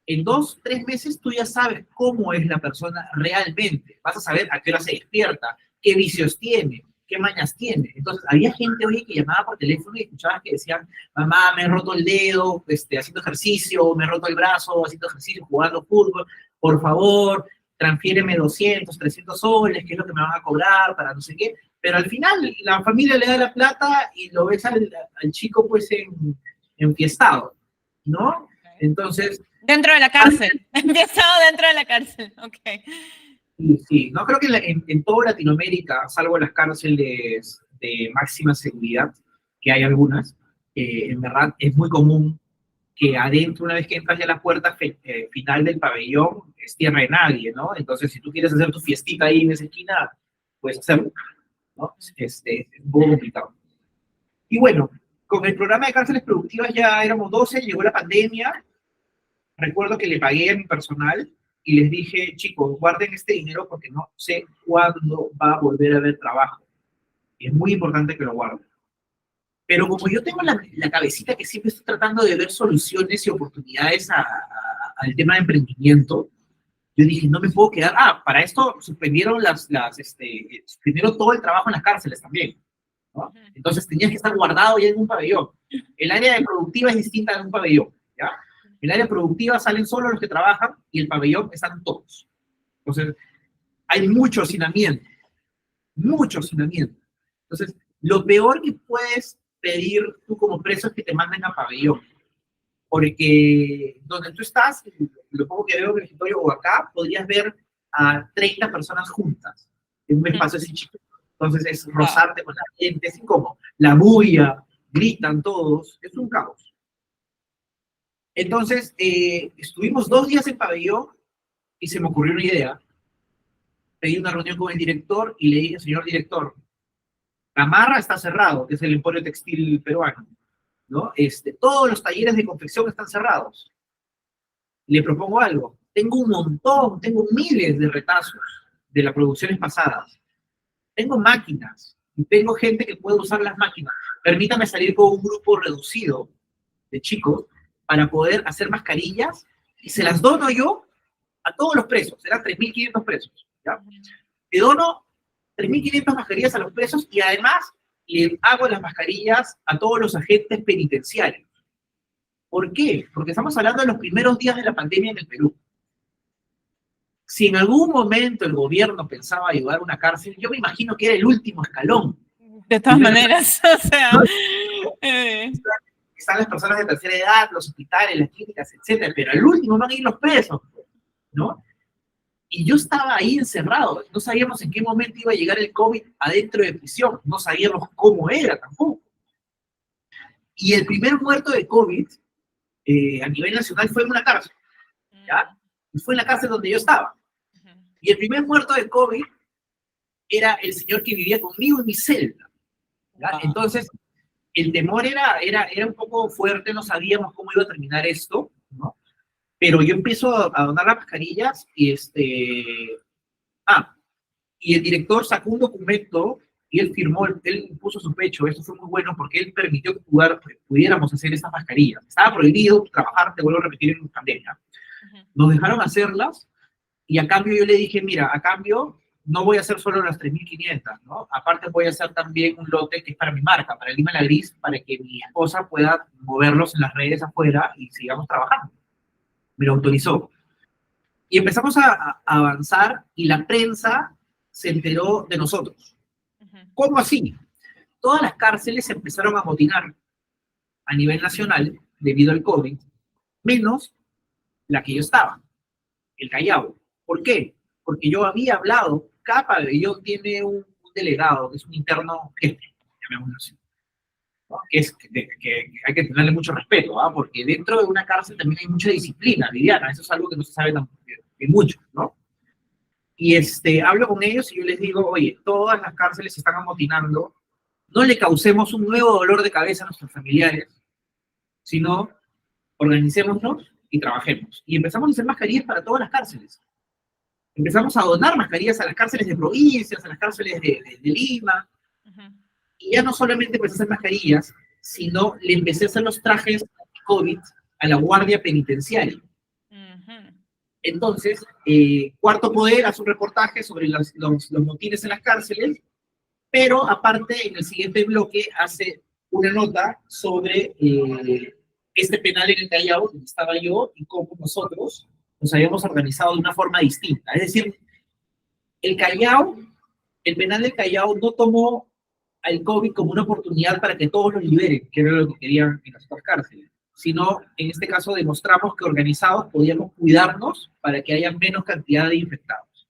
en 2, 3 meses tú ya sabes cómo es la persona realmente. Vas a saber a qué hora se despierta, qué vicios tiene, qué mañas tiene. Entonces, había gente, oye, que llamaba por teléfono y escuchabas que decían, mamá, me he roto el dedo haciendo ejercicio, me he roto el brazo haciendo ejercicio, jugando fútbol, por favor, transfiéreme 200, 300 soles, que es lo que me van a cobrar para no sé qué. Pero al final, la familia le da la plata y lo ves al chico, pues, enfiestado, ¿no? okay. Entonces, Dentro de la cárcel. Empiezado dentro de la cárcel. Ok. sí, sí, no creo que en toda Latinoamérica, salvo las cárceles de máxima seguridad, que hay algunas, en verdad es muy común que adentro, una vez que entras ya a la puerta final del pabellón, es tierra de nadie, ¿no? Entonces, si tú quieres hacer tu fiestita ahí en esa esquina, puedes hacerlo, ¿no? Es un poco complicado. Y bueno, con el programa de cárceles productivas ya éramos 12, llegó la pandemia. Recuerdo que le pagué a mi personal y les dije, chicos, guarden este dinero porque no sé cuándo va a volver a haber trabajo. Y es muy importante que lo guarden. Pero como yo tengo la cabecita que siempre estoy tratando de ver soluciones y oportunidades al tema de emprendimiento, yo dije, no me puedo quedar. Ah, para esto suspendieron suspendieron todo el trabajo en las cárceles también, ¿no? Entonces tenías que estar guardado ya en un pabellón. El área de productiva es distinta de un pabellón, ¿ya? El área productiva salen solo los que trabajan y el pabellón están todos. Entonces, hay mucho hacinamiento, mucho hacinamiento. Entonces, lo peor que puedes pedir tú como preso es que te manden a pabellón, porque donde tú estás, lo poco que veo en el escritorio o acá, podrías ver a 30 personas juntas en un espacio así chico. Entonces es Wow. rozarte con la gente, es incómodo. La bulla, gritan todos, es un caos. Entonces, estuvimos 2 días en pabellón y se me ocurrió una idea. Pedí una reunión con el director y le dije, señor director, Gamarra está cerrado, que es el emporio textil peruano, ¿no? Todos los talleres de confección están cerrados. Le propongo algo. Tengo un montón, tengo miles de retazos de las producciones pasadas. Tengo máquinas y tengo gente que puede usar las máquinas. Permítame salir con un grupo reducido de chicos para poder hacer mascarillas y se las dono yo a todos los presos. Eran 3.500 presos. ¿Ya? Le dono 3.500 mascarillas a los presos y además le hago las mascarillas a todos los agentes penitenciarios. ¿Por qué? Porque estamos hablando de los primeros días de la pandemia en el Perú. Si en algún momento el gobierno pensaba ayudar a una cárcel, yo me imagino que era el último escalón. De todas Primero maneras, o sea, eh, están las personas de tercera edad, los hospitales, las clínicas, etcétera, pero al último van a ir los presos, ¿no? Y yo estaba ahí encerrado, no sabíamos en qué momento iba a llegar el COVID adentro de prisión, no sabíamos cómo era tampoco. Y el primer muerto de COVID a nivel nacional fue en una cárcel, ¿ya? Y fue en la cárcel donde yo estaba. Y el primer muerto de COVID era el señor que vivía conmigo en mi celda, ¿ya? wow. Entonces, el temor era un poco fuerte, no sabíamos cómo iba a terminar esto, ¿no? Pero yo empiezo a donar las mascarillas y y el director sacó un documento y él firmó, él puso su pecho. Eso fue muy bueno porque él permitió que pudiéramos hacer esas mascarillas. Estaba prohibido trabajar, te vuelvo a repetir, en pandemia. Nos dejaron hacerlas y a cambio yo le dije, mira, a cambio no voy a hacer solo las 3.500, ¿no? Aparte voy a hacer también un lote que es para mi marca, para Lima La Gris, para que mi esposa pueda moverlos en las redes afuera y sigamos trabajando. Me lo autorizó. Y empezamos a avanzar y la prensa se enteró de nosotros. ¿Cómo así? Todas las cárceles se empezaron a amotinar a nivel nacional debido al COVID, menos la que yo estaba, el Callao. ¿Por qué? Porque yo había hablado, cada pabellón tiene un delegado, que es un interno jefe, llamémoslo así, ¿no? Que hay que tenerle mucho respeto, ¿ah? Porque dentro de una cárcel también hay mucha disciplina, Viviana, eso es algo que no se sabe de mucho, ¿no? Y hablo con ellos y yo les digo, oye, todas las cárceles se están amotinando, no le causemos un nuevo dolor de cabeza a nuestros familiares, sino organicémonos y trabajemos. Y empezamos a hacer mascarillas para todas las cárceles. Empezamos a donar mascarillas a las cárceles de provincias, a las cárceles de Lima, y ya no solamente empecé a hacer mascarillas, sino le empecé a hacer los trajes COVID a la guardia penitenciaria. Entonces, Cuarto Poder hace un reportaje sobre los motines en las cárceles, pero aparte, en el siguiente bloque, hace una nota sobre este penal en el Callao, donde estaba yo, y cómo nosotros nos habíamos organizado de una forma distinta. Es decir, el penal del Callao no tomó al COVID como una oportunidad para que todos los liberen, que era lo que querían en las otras cárceles, sino en este caso demostramos que organizados podíamos cuidarnos para que haya menos cantidad de infectados.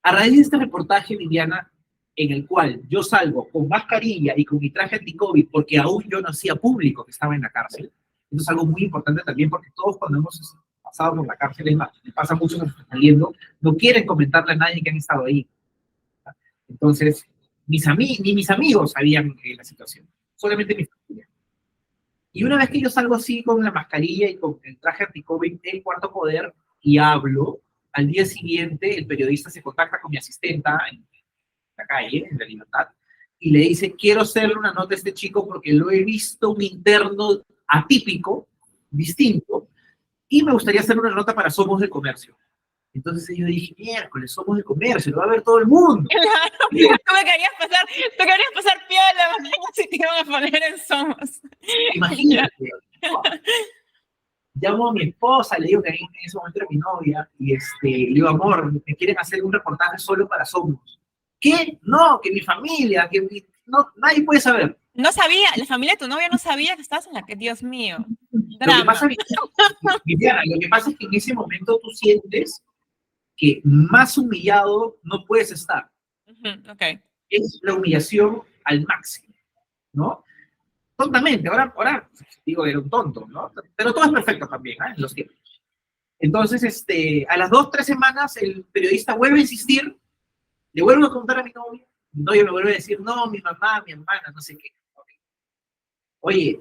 A raíz de este reportaje, Viviana, en el cual yo salgo con mascarilla y con mi traje anti-COVID porque aún yo no hacía público que estaba en la cárcel, eso es algo muy importante también porque todos cuando hemos pasado por la cárcel, es más, me pasa mucho que están saliendo, no quieren comentarle a nadie que han estado ahí. Entonces, ni mis amigos sabían la situación, solamente mi familia. Y una vez que yo salgo así con la mascarilla y con el traje anti-COVID en Cuarto Poder y hablo, al día siguiente el periodista se contacta con mi asistenta en la calle, en La Libertad, y le dice, quiero hacerle una nota a este chico porque lo he visto un interno atípico, distinto, y me gustaría hacer una nota para Somos del Comercio. Entonces yo dije, miércoles, Somos del Comercio, lo va a ver todo el mundo. Claro, tú querías pasar piola, si te iban a poner en Somos. Imagínate. Llamo a mi esposa, le digo que en ese momento era mi novia, y le digo, amor, me quieren hacer un reportaje solo para Somos. ¿Qué? No, que mi familia, no, nadie puede saber. No sabía, la familia de tu novia no sabía que estabas en la que, Dios mío. Drama. Viviana, lo que pasa es que en ese momento tú sientes que más humillado no puedes estar. Okay. Es la humillación al máximo, ¿no? Tontamente, ahora digo, era un tonto, ¿no? Pero todo es perfecto también, ¿eh? En los tiempos. Entonces, a las 2-3 semanas, el periodista vuelve a insistir, le vuelvo a contar a mi novia me vuelve a decir, no, mi mamá, mi hermana, no sé qué. Okay. Oye,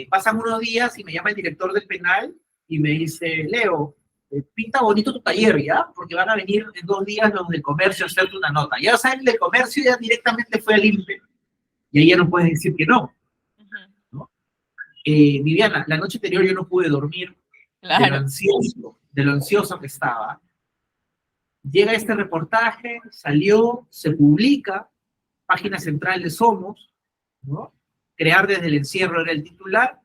pasan unos días y me llama el director del penal y me dice, Leo, pinta bonito tu taller, ¿ya? Porque van a venir en 2 días los del comercio a hacerte una nota. Ya saben, el del comercio ya directamente fue al INPE. Y ahí ya no puedes decir que no. ¿No? Viviana, la noche anterior yo no pude dormir, claro, de lo ansioso que estaba. Llega este reportaje, salió, se publica, página central de Somos, ¿no? Crear desde el encierro era el titular,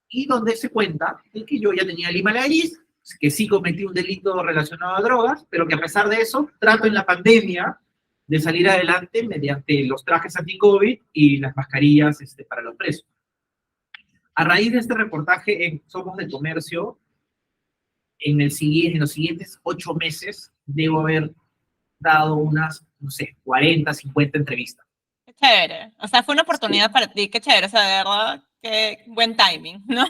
y donde se cuenta de que yo ya tenía Lima La Gris, que sí cometí un delito relacionado a drogas, pero que a pesar de eso, trato en la pandemia de salir adelante mediante los trajes anti-COVID y las mascarillas para los presos. A raíz de este reportaje en Somos del Comercio, en los siguientes 8 meses, debo haber dado unas, no sé, 40, 50 entrevistas. Qué chévere. O sea, fue una oportunidad para ti, qué chévere. O sea, de verdad, qué buen timing, ¿no?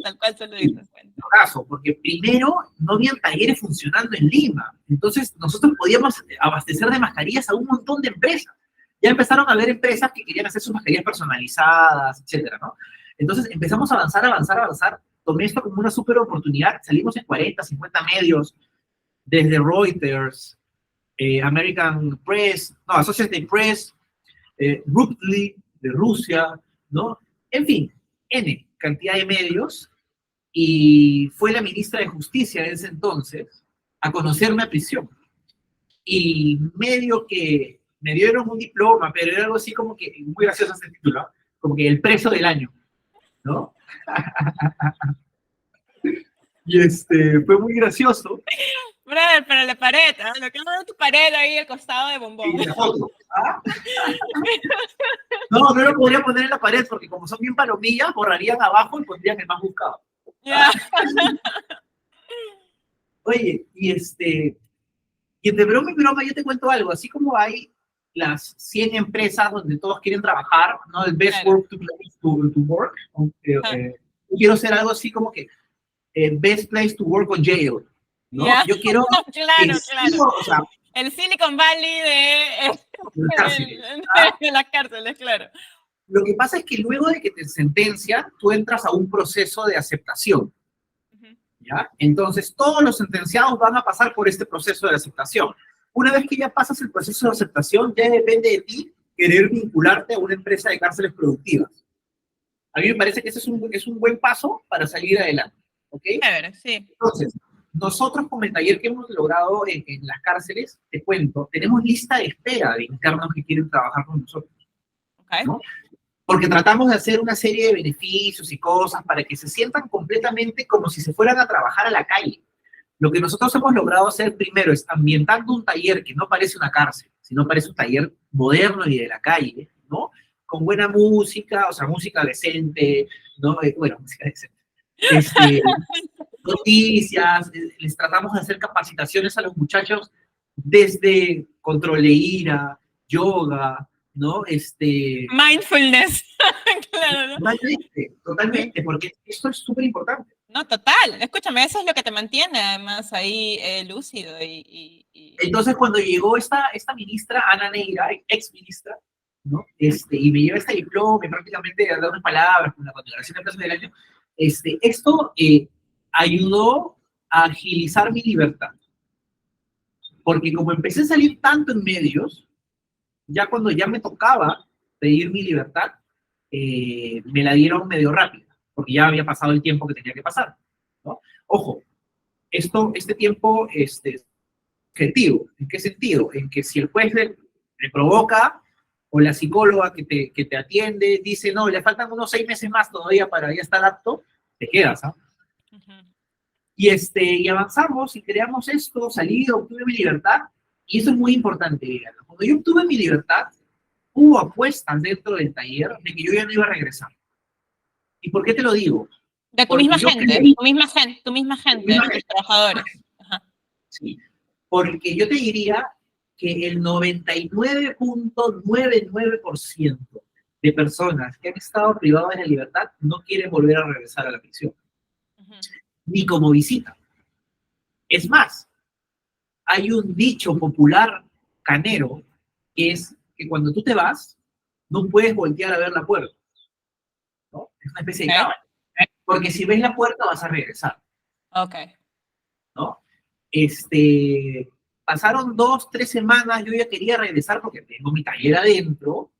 Tal cual se lo dices. Caso, porque primero no habían talleres funcionando en Lima. Entonces, nosotros podíamos abastecer de mascarillas a un montón de empresas. Ya empezaron a haber empresas que querían hacer sus mascarillas personalizadas, etcétera, ¿no? Entonces empezamos a avanzar, avanzar, avanzar. Tomé esto como una súper oportunidad. Salimos en 40, 50 medios, desde Reuters, American Press, no, Associated Press, Ruptly, de Rusia, ¿no? En fin, N cantidad de medios. Y fue la ministra de Justicia en ese entonces a conocerme a prisión. Y medio que me dieron un diploma, pero era algo así como que, muy gracioso ese título, ¿no? Como que el preso del año, ¿no? Y fue muy gracioso. Brother, pero la pared, ¿ah? Lo que hago de tu pared ahí al costado de Bombón. Y la foto. ¿Ah? No, no lo podría poner en la pared porque como son bien palomillas, borrarían abajo y pondrían el más buscado. Yeah. Oye, y de broma y broma yo te cuento algo, así como hay las 100 empresas donde todos quieren trabajar, ¿no? El best Claro. work to work. Yo quiero ser algo así como que best place to work on jail, ¿no? Yeah. Yo quiero Claro, claro. o sea, El Silicon Valley de las cárceles, claro. Lo que pasa es que luego de que te sentencian, tú entras a un proceso de aceptación, ¿ya? Entonces, todos los sentenciados van a pasar por este proceso de aceptación. Una vez que ya pasas el proceso de aceptación, ya depende de ti querer vincularte a una empresa de cárceles productivas. A mí me parece que ese es un buen paso para salir adelante, ¿ok? Chévere, sí. Entonces, nosotros como el taller que hemos logrado en las cárceles, te cuento, tenemos lista de espera de internos que quieren trabajar con nosotros, Okay. ¿no? Porque tratamos de hacer una serie de beneficios y cosas para que se sientan completamente como si se fueran a trabajar a la calle. Lo que nosotros hemos logrado hacer primero es ambientando un taller que no parece una cárcel, sino parece un taller moderno y de la calle, ¿no? Con buena música, o sea, música decente, ¿no? Bueno, música decente. Noticias, les tratamos de hacer capacitaciones a los muchachos desde control de ira, yoga, ¿no? Mindfulness. Claro, ¿no? Totalmente, porque esto es súper importante. No, total. Escúchame, eso es lo que te mantiene además ahí lúcido Entonces, cuando llegó esta ministra, Ana Neira, ex ministra, ¿no? Y me lleva este diploma y prácticamente a dar unas palabras con la condecoración de Plaza del Año, esto ayudó a agilizar mi libertad. Porque como empecé a salir tanto en medios, ya cuando ya me tocaba pedir mi libertad, me la dieron medio rápida, porque ya había pasado el tiempo que tenía que pasar, ¿no? Ojo, este tiempo es objetivo. ¿En qué sentido? En que si el juez le provoca, o la psicóloga que te atiende dice, no, le faltan unos 6 meses más todavía para ya estar apto, te quedas, ¿ah? Y avanzamos y creamos esto, salí, obtuve mi libertad, y eso es muy importante, díganlo. Cuando yo obtuve mi libertad, hubo apuestas dentro del taller de que yo ya no iba a regresar. ¿Y por qué te lo digo? De tu misma gente, tu misma gente, tus trabajadores. Ajá. Sí, porque yo te diría que el 99.99% de personas que han estado privadas de la libertad no quieren volver a regresar a la prisión, ni como visita. Es más, hay un dicho popular canero que es que cuando tú te vas, no puedes voltear a ver la puerta, ¿no? Es una especie de cábala. Porque si ves la puerta vas a regresar. Ok. ¿No? Pasaron 2, 3 semanas, yo ya quería regresar porque tengo mi taller adentro,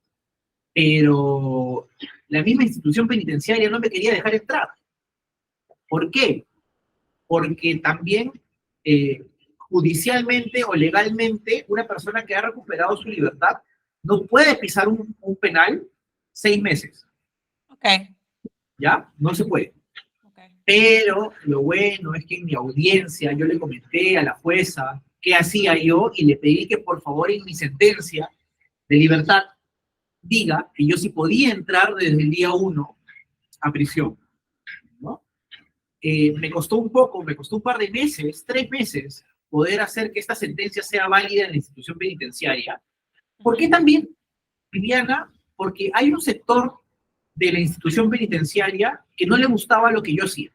pero la misma institución penitenciaria no me quería dejar entrar. ¿Por qué? Porque también judicialmente o legalmente una persona que ha recuperado su libertad no puede pisar un penal 6 meses. Ok. ¿Ya? No se puede. Okay. Pero lo bueno es que en mi audiencia yo le comenté a la jueza qué hacía yo y le pedí que por favor en mi sentencia de libertad diga que yo sí podía entrar desde el día 1 a prisión, ¿no? Me costó un par de meses, 3 meses, poder hacer que esta sentencia sea válida en la institución penitenciaria. ¿Por qué también, Viviana? Porque hay un sector de la institución penitenciaria que no le gustaba lo que yo hacía.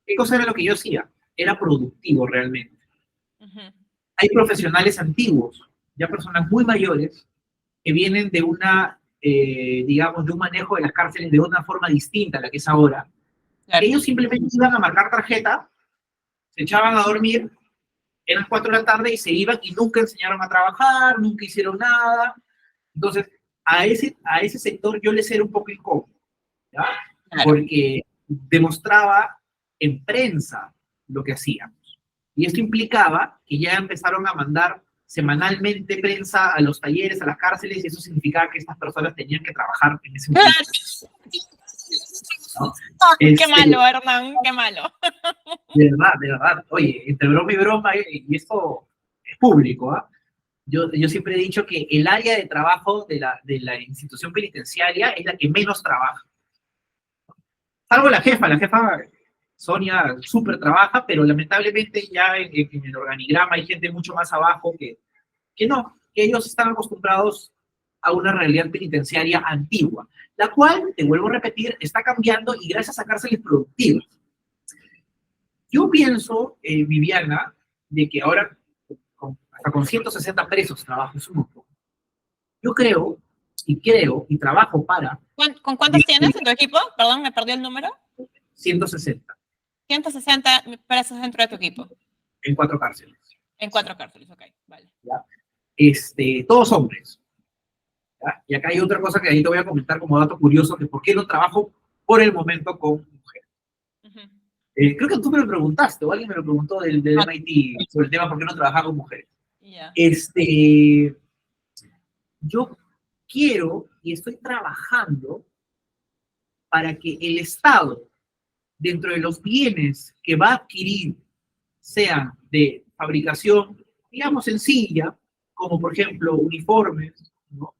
¿Qué cosa era lo que yo hacía? Era productivo realmente. Hay profesionales antiguos, ya personas muy mayores, que vienen de una digamos, de un manejo de las cárceles de una forma distinta a la que es ahora. Claro. Ellos simplemente iban a marcar tarjeta, se echaban a dormir, eran 4 de la tarde y se iban y nunca enseñaron a trabajar, nunca hicieron nada. Entonces, a ese sector yo les era un poco incómodo, ¿ya? Claro. Porque demostraba en prensa lo que hacíamos. Y esto implicaba que ya empezaron a mandar semanalmente prensa a los talleres, a las cárceles, y eso significaba que estas personas tenían que trabajar en ese momento. ¿No? Qué malo, Hernán, qué malo. De verdad. Oye, entre broma y broma, y esto es público, ¿ah? Yo siempre he dicho que el área de trabajo de la institución penitenciaria es la que menos trabaja. Salvo la jefa Sonia súper trabaja, pero lamentablemente ya en el organigrama hay gente mucho más abajo que no, que ellos están acostumbrados a una realidad penitenciaria antigua, la cual, te vuelvo a repetir, está cambiando y gracias a cárceles productivas. Yo pienso, Viviana, de que ahora, hasta con 160 presos trabajo, es un montón. Yo creo y trabajo para... ¿Con cuántos tienes en tu equipo? Perdón, me perdí el número. 160. 160 presos dentro de tu equipo. En 4 cárceles. En 4 cárceles, ok, vale. ¿Ya? Todos hombres. ¿Ya? Y acá hay otra cosa que ahí te voy a comentar como dato curioso, que por qué no trabajo por el momento con mujeres. Creo que tú me lo preguntaste, o alguien me lo preguntó del MIT sobre el tema por qué no trabajar con mujeres. Yeah. Yo quiero y estoy trabajando para que el Estado, dentro de los bienes que va a adquirir, sean de fabricación, digamos, sencilla, como por ejemplo uniformes, ¿no?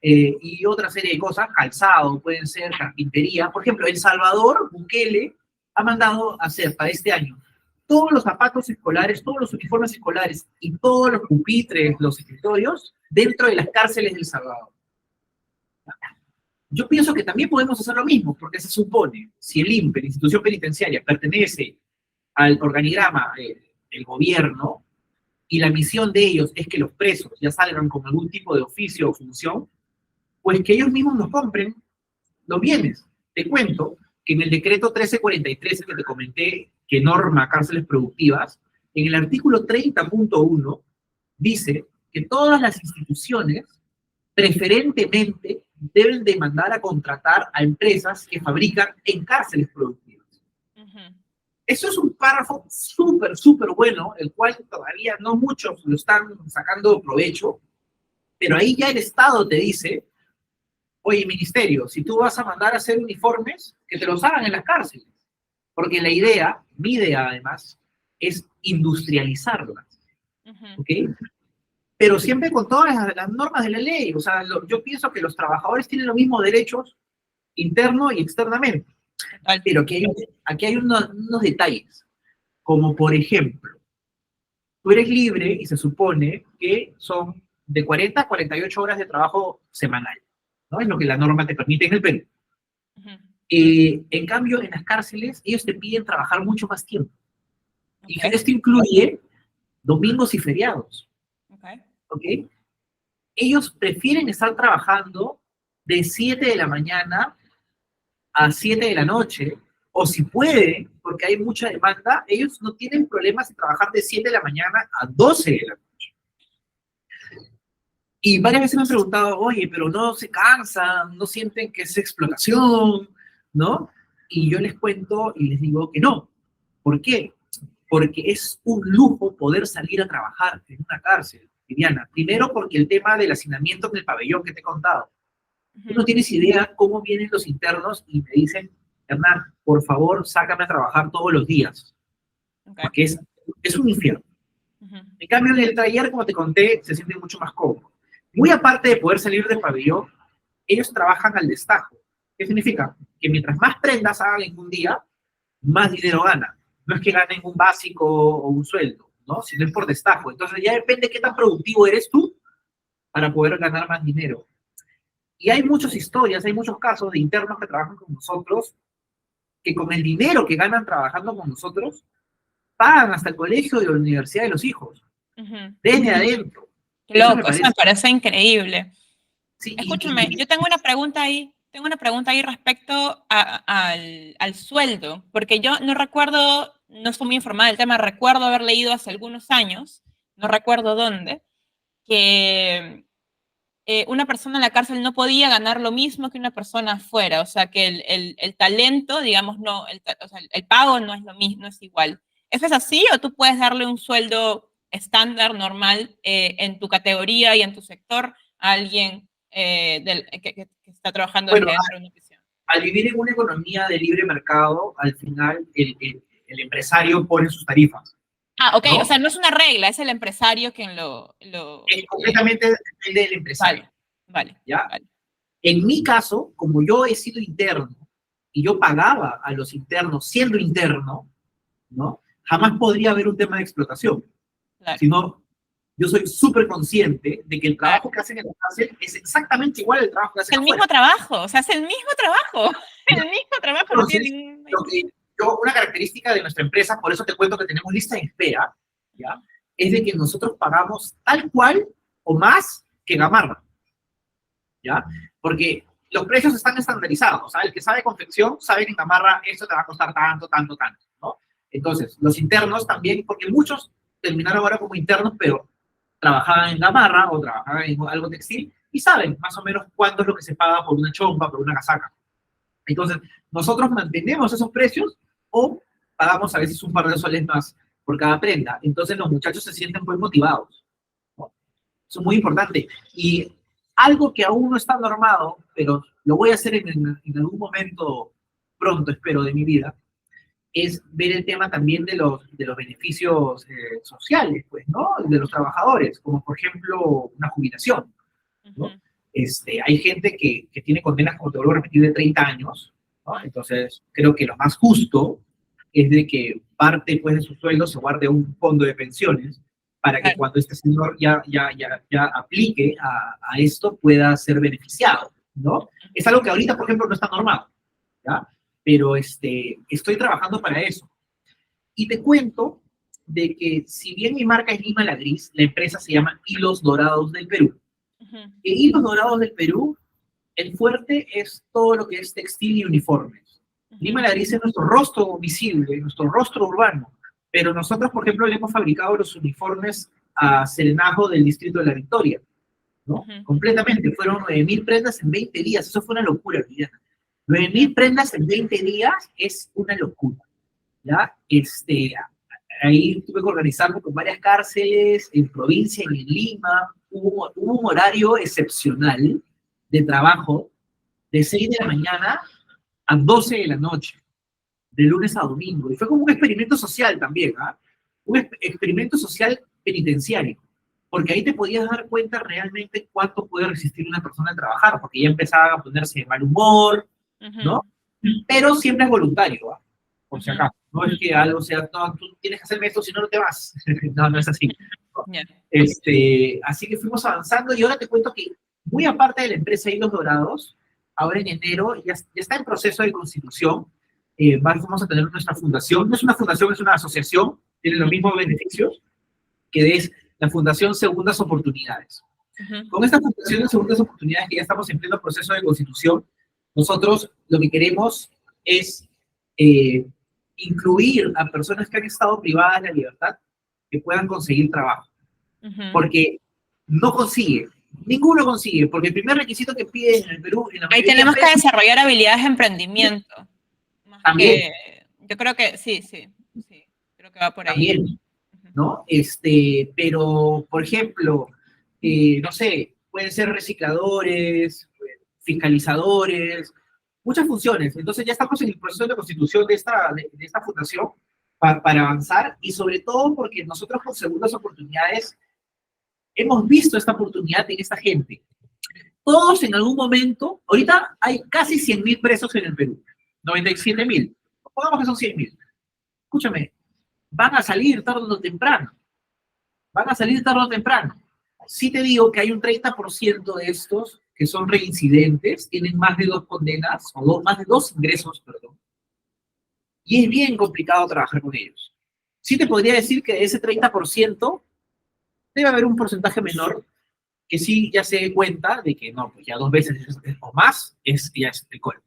Y otra serie de cosas, calzado, pueden ser carpintería. Por ejemplo, El Salvador, Bukele, ha mandado a hacer para este año todos los zapatos escolares, todos los uniformes escolares y todos los pupitres, los escritorios, dentro de las cárceles del Salvador. Yo pienso que también podemos hacer lo mismo, porque se supone, si el INPE, la institución penitenciaria, pertenece al organigrama del gobierno, y la misión de ellos es que los presos ya salgan con algún tipo de oficio o función, pues que ellos mismos nos compren los bienes. Te cuento que en el decreto 1343 que te comenté, que norma cárceles productivas, en el artículo 30.1 dice que todas las instituciones preferentemente deben de mandar a contratar a empresas que fabrican en cárceles productivas. Eso es un párrafo súper bueno, el cual todavía no muchos lo están sacando provecho, pero ahí ya el Estado te dice, oye, ministerio, si tú vas a mandar a hacer uniformes, que te los hagan en las cárceles. Porque la idea, mi idea además, es industrializarlas. ¿Ok? Pero siempre con todas las normas de la ley. O sea, yo pienso que los trabajadores tienen los mismos derechos interno y externamente. Pero aquí hay unos detalles. Como por ejemplo, tú eres libre y se supone que son de 40 a 48 horas de trabajo semanal, ¿no? Es lo que la norma te permite en el Perú. En cambio, en las cárceles, ellos te piden trabajar mucho más tiempo. Y esto incluye domingos y feriados. ¿Ok? Ellos prefieren estar trabajando de 7 de la mañana a 7 de la noche, o si pueden, porque hay mucha demanda, ellos no tienen problemas en trabajar de 7 de la mañana a 12 de la noche. Y varias veces me han preguntado, oye, pero no se cansan, no sienten que es explotación, ¿no? Y yo les cuento y les digo que no. ¿Por qué? Porque es un lujo poder salir a trabajar en una cárcel, Viviana. Primero porque el tema del hacinamiento en el pabellón que te he contado. Tú no tienes idea cómo vienen los internos y me dicen, Hernán, por favor, sácame a trabajar todos los días. Porque es un infierno. En cambio, en el taller, como te conté, se siente mucho más cómodo. Muy aparte de poder salir del pabellón, ellos trabajan al destajo. ¿Qué significa? Que mientras más prendas hagan en un día, más dinero ganan. No es que ganen un básico o un sueldo, ¿no? Sino es por destajo. Entonces ya depende de qué tan productivo eres tú para poder ganar más dinero. Y hay muchas historias, hay muchos casos de internos que trabajan con nosotros, que con el dinero que ganan trabajando con nosotros, pagan hasta el colegio y la universidad de los hijos. Desde adentro. Qué loco, eso me parece increíble. Sí, Escúchame, yo tengo una pregunta ahí respecto al sueldo, porque yo no recuerdo, no estoy muy informada del tema, recuerdo haber leído hace algunos años, no recuerdo dónde, que una persona en la cárcel no podía ganar lo mismo que una persona afuera, o sea, que el talento, digamos, no, o sea, el pago no es lo mismo, no es igual. ¿Eso es así o tú puedes darle un sueldo estándar, normal, en tu categoría y en tu sector a alguien que está trabajando bueno, desde dentro de una prisión? al vivir en una economía de libre mercado, al final el empresario pone sus tarifas, Ah, ok, o ¿no? sea, no es una regla, es el empresario quien Es completamente depende del empresario, vale, vale, ¿ya? vale. En mi caso, como yo he sido interno y yo pagaba a los internos siendo interno, ¿no? Jamás podría haber un tema de explotación, Claro, sino yo soy súper consciente de que el claro. trabajo que hacen en la cárcel es exactamente igual al trabajo que hacen El mismo afuera. trabajo, o sea, es el mismo trabajo, ¿Ya? el mismo trabajo, no tiene Entonces, ningún... lo que una característica de nuestra empresa, por eso te cuento que tenemos lista de espera, ¿ya? Es de que nosotros pagamos tal cual o más que Gamarra, ¿ya? Porque los precios están estandarizados, o sea, el que sabe confección sabe que en Gamarra esto te va a costar tanto, tanto, tanto, ¿no? Entonces, los internos también, porque muchos terminaron ahora como internos, pero trabajaban en Gamarra o trabajaban en algo textil y saben más o menos cuánto es lo que se paga por una chompa, por una casaca. Entonces, nosotros mantenemos esos precios o pagamos a veces un par de soles más por cada prenda. Entonces, los muchachos se sienten muy motivados, ¿no? Eso es muy importante. Y algo que aún no está normado, pero lo voy a hacer en algún momento pronto, espero, de mi vida, es ver el tema también de los beneficios sociales, pues, ¿no? De los trabajadores, como por ejemplo una jubilación, ¿no? Ujú. Hay gente que tiene condenas, como te vuelvo a repetir, de 30 años, ¿no? Entonces, creo que lo más justo es de que parte pues, de su sueldo se guarde un fondo de pensiones para que Claro. cuando este señor ya aplique a esto pueda ser beneficiado, ¿no? Es algo que ahorita, por ejemplo, no está normado, ¿ya? Pero estoy trabajando para eso. Y te cuento de que si bien mi marca es Lima la Gris, la empresa se llama Hilos Dorados del Perú. Ujú. En Hilos Dorados del Perú, el fuerte es todo lo que es textil y uniformes. Lima Ujú. la Gris es nuestro rostro visible, nuestro rostro urbano, pero nosotros, por ejemplo, le hemos fabricado los uniformes a Serenajo del Distrito de la Victoria, ¿no? Ujú. Completamente, fueron 9.000 prendas en 20 días, eso fue una locura, Liliana. Ya. 9.000 prendas en 20 días es una locura, ¿ya? Ahí tuve que organizarme con varias cárceles en provincia y en Lima. Hubo un horario excepcional de trabajo de 6 de la mañana a 12 de la noche, de lunes a domingo. Y fue como un experimento social también, ¿ah? Un experimento social penitenciario. Porque ahí te podías dar cuenta realmente cuánto puede resistir una persona a trabajar, porque ya empezaba a ponerse de mal humor, Ujú. ¿no? Pero siempre es voluntario, ¿ah? Por si Ujú. acaso. No es que algo sea, no, tú tienes que hacerme esto, si no, no te vas. No, no es así, ¿no? Ya. Así que fuimos avanzando y ahora te cuento que, muy aparte de la empresa Hilos Dorados, ahora en enero ya está en proceso de constitución. Vamos a tener nuestra fundación. No es una fundación, es una asociación. Tiene los mismos beneficios, que es la Fundación Segundas Oportunidades. Ujú. Con esta Fundación de Segundas Oportunidades, que ya estamos en pleno proceso de constitución, nosotros lo que queremos es eh, incluir a personas que han estado privadas de la libertad que puedan conseguir trabajo. Ujú. Porque no consigue, ninguno consigue, porque el primer requisito que piden en el Perú, en la Ahí mayoría de tenemos que empresas, desarrollar habilidades de emprendimiento, más también, que, yo creo que sí, sí, sí, creo que va por ahí. también, Ujú. ¿no? Pero, por ejemplo, no sé, pueden ser recicladores, fiscalizadores, muchas funciones. Entonces ya estamos en el proceso de constitución de esta fundación para avanzar y sobre todo porque nosotros con segundas oportunidades hemos visto esta oportunidad en esta gente. Todos en algún momento, ahorita hay casi 100.000 presos en el Perú, 97.000, pongamos que son 100.000. Escúchame, van a salir tarde o temprano, van a salir tarde o temprano. Sí te digo que hay un 30% de estos que son reincidentes, tienen más de dos condenas, o más de dos ingresos, perdón, y es bien complicado trabajar con ellos. Sí te podría decir que de ese 30% debe haber un porcentaje menor que sí ya se dé cuenta de que no, pues ya 2 veces o más ya es el colmo.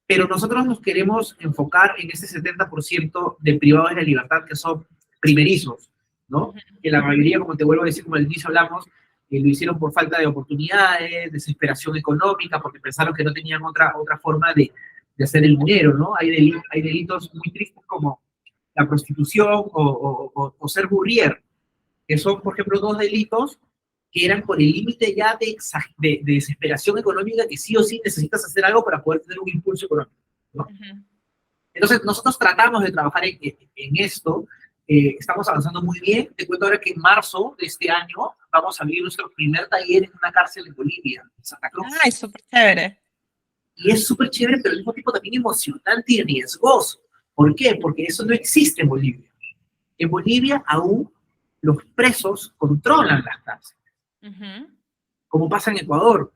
Pero nosotros nos queremos enfocar en ese 70% de privados de la libertad que son primerizos, ¿no? Que la mayoría, como te vuelvo a decir, como al inicio hablamos, lo hicieron por falta de oportunidades, desesperación económica, porque pensaron que no tenían otra forma de hacer el dinero, ¿no? Hay delitos muy tristes como la prostitución o ser burrier, que son, por ejemplo, 2 delitos que eran por el límite ya de desesperación económica, que sí o sí necesitas hacer algo para poder tener un impulso económico, ¿no? Entonces, nosotros tratamos de trabajar en esto, estamos avanzando muy bien. Te cuento ahora que en marzo de este año vamos a abrir nuestro primer taller en una cárcel en Bolivia, en Santa Cruz. Ay, súper chévere. Y es súper chévere, pero al mismo tiempo también emocionante y riesgoso. ¿Por qué? Porque eso no existe en Bolivia. En Bolivia aún los presos controlan las cárceles. Como pasa en Ecuador,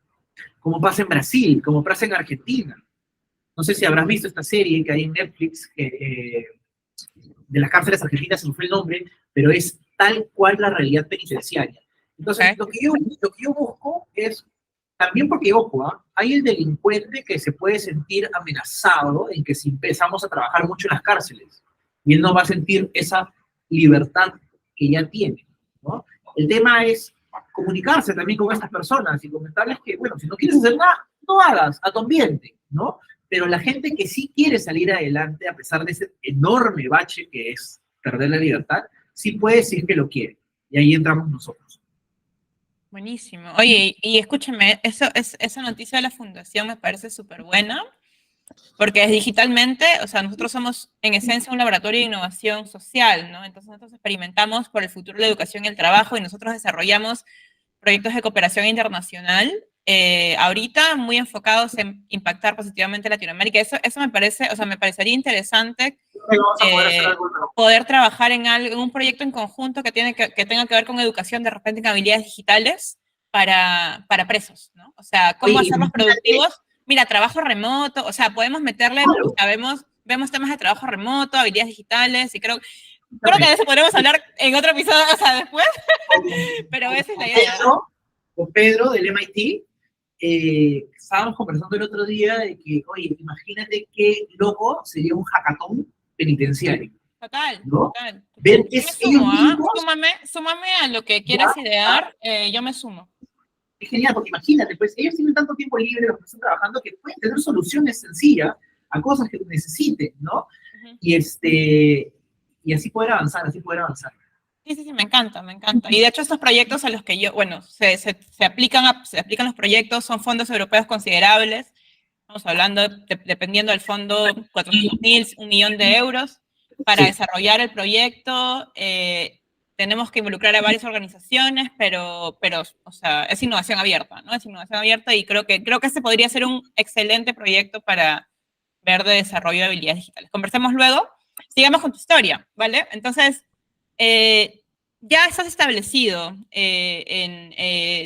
como pasa en Brasil, como pasa en Argentina. No sé si habrás visto esta serie que hay en Netflix, de las cárceles argentinas, se me fue el nombre, pero es tal cual la realidad penitenciaria. Entonces, lo que yo busco es, también porque, ojo, hay el delincuente que se puede sentir amenazado en que si empezamos a trabajar mucho en las cárceles, y él no va a sentir esa libertad que ya tiene, ¿no? El tema es comunicarse también con estas personas y comentarles que, bueno, si no quieres hacer nada, no hagas, a tu ambiente, ¿no? Pero la gente que sí quiere salir adelante, a pesar de ese enorme bache que es perder la libertad, sí puede decir que lo quiere. Y ahí entramos nosotros. Buenísimo. Oye, y escúchame, esa noticia de la fundación me parece súper buena, porque es digitalmente, o sea, nosotros somos en esencia un laboratorio de innovación social, ¿no? Entonces nosotros experimentamos por el futuro de la educación y el trabajo y nosotros desarrollamos proyectos de cooperación internacional, ahorita muy enfocados en impactar positivamente Latinoamérica. Eso me parece, o sea, me parecería interesante poder trabajar en un proyecto en conjunto que tenga que ver con educación, de repente en habilidades digitales para presos, ¿no? O sea, cómo hacerlos productivos. Mira, trabajo remoto, o sea, podemos meterle, o sea, vemos temas de trabajo remoto, habilidades digitales, y creo que de eso podremos hablar en otro episodio, o sea, después, pero esa es la idea. Con Pedro del MIT, estábamos conversando el otro día de que, oye, imagínate qué loco sería un hackathon penitenciario. Total, ¿no? total. Ver Yo me sumo, súmame a lo que quieras idear, yo me sumo. Es genial, porque imagínate, pues ellos tienen tanto tiempo libre, los que están trabajando, que pueden tener soluciones sencillas a cosas que necesiten, ¿no? Y así poder avanzar, Sí, me encanta. Y de hecho estos proyectos a los que yo, bueno, se aplican los proyectos, son fondos europeos considerables, estamos hablando, dependiendo del fondo, 400.000, 1 millón de euros, para desarrollar el proyecto. Tenemos que involucrar a varias organizaciones, pero, o sea, es innovación abierta, ¿no? Es innovación abierta y creo que este podría ser un excelente proyecto para ver de desarrollo de habilidades digitales. Conversemos luego. Sigamos con tu historia, ¿vale? Entonces, ya estás establecido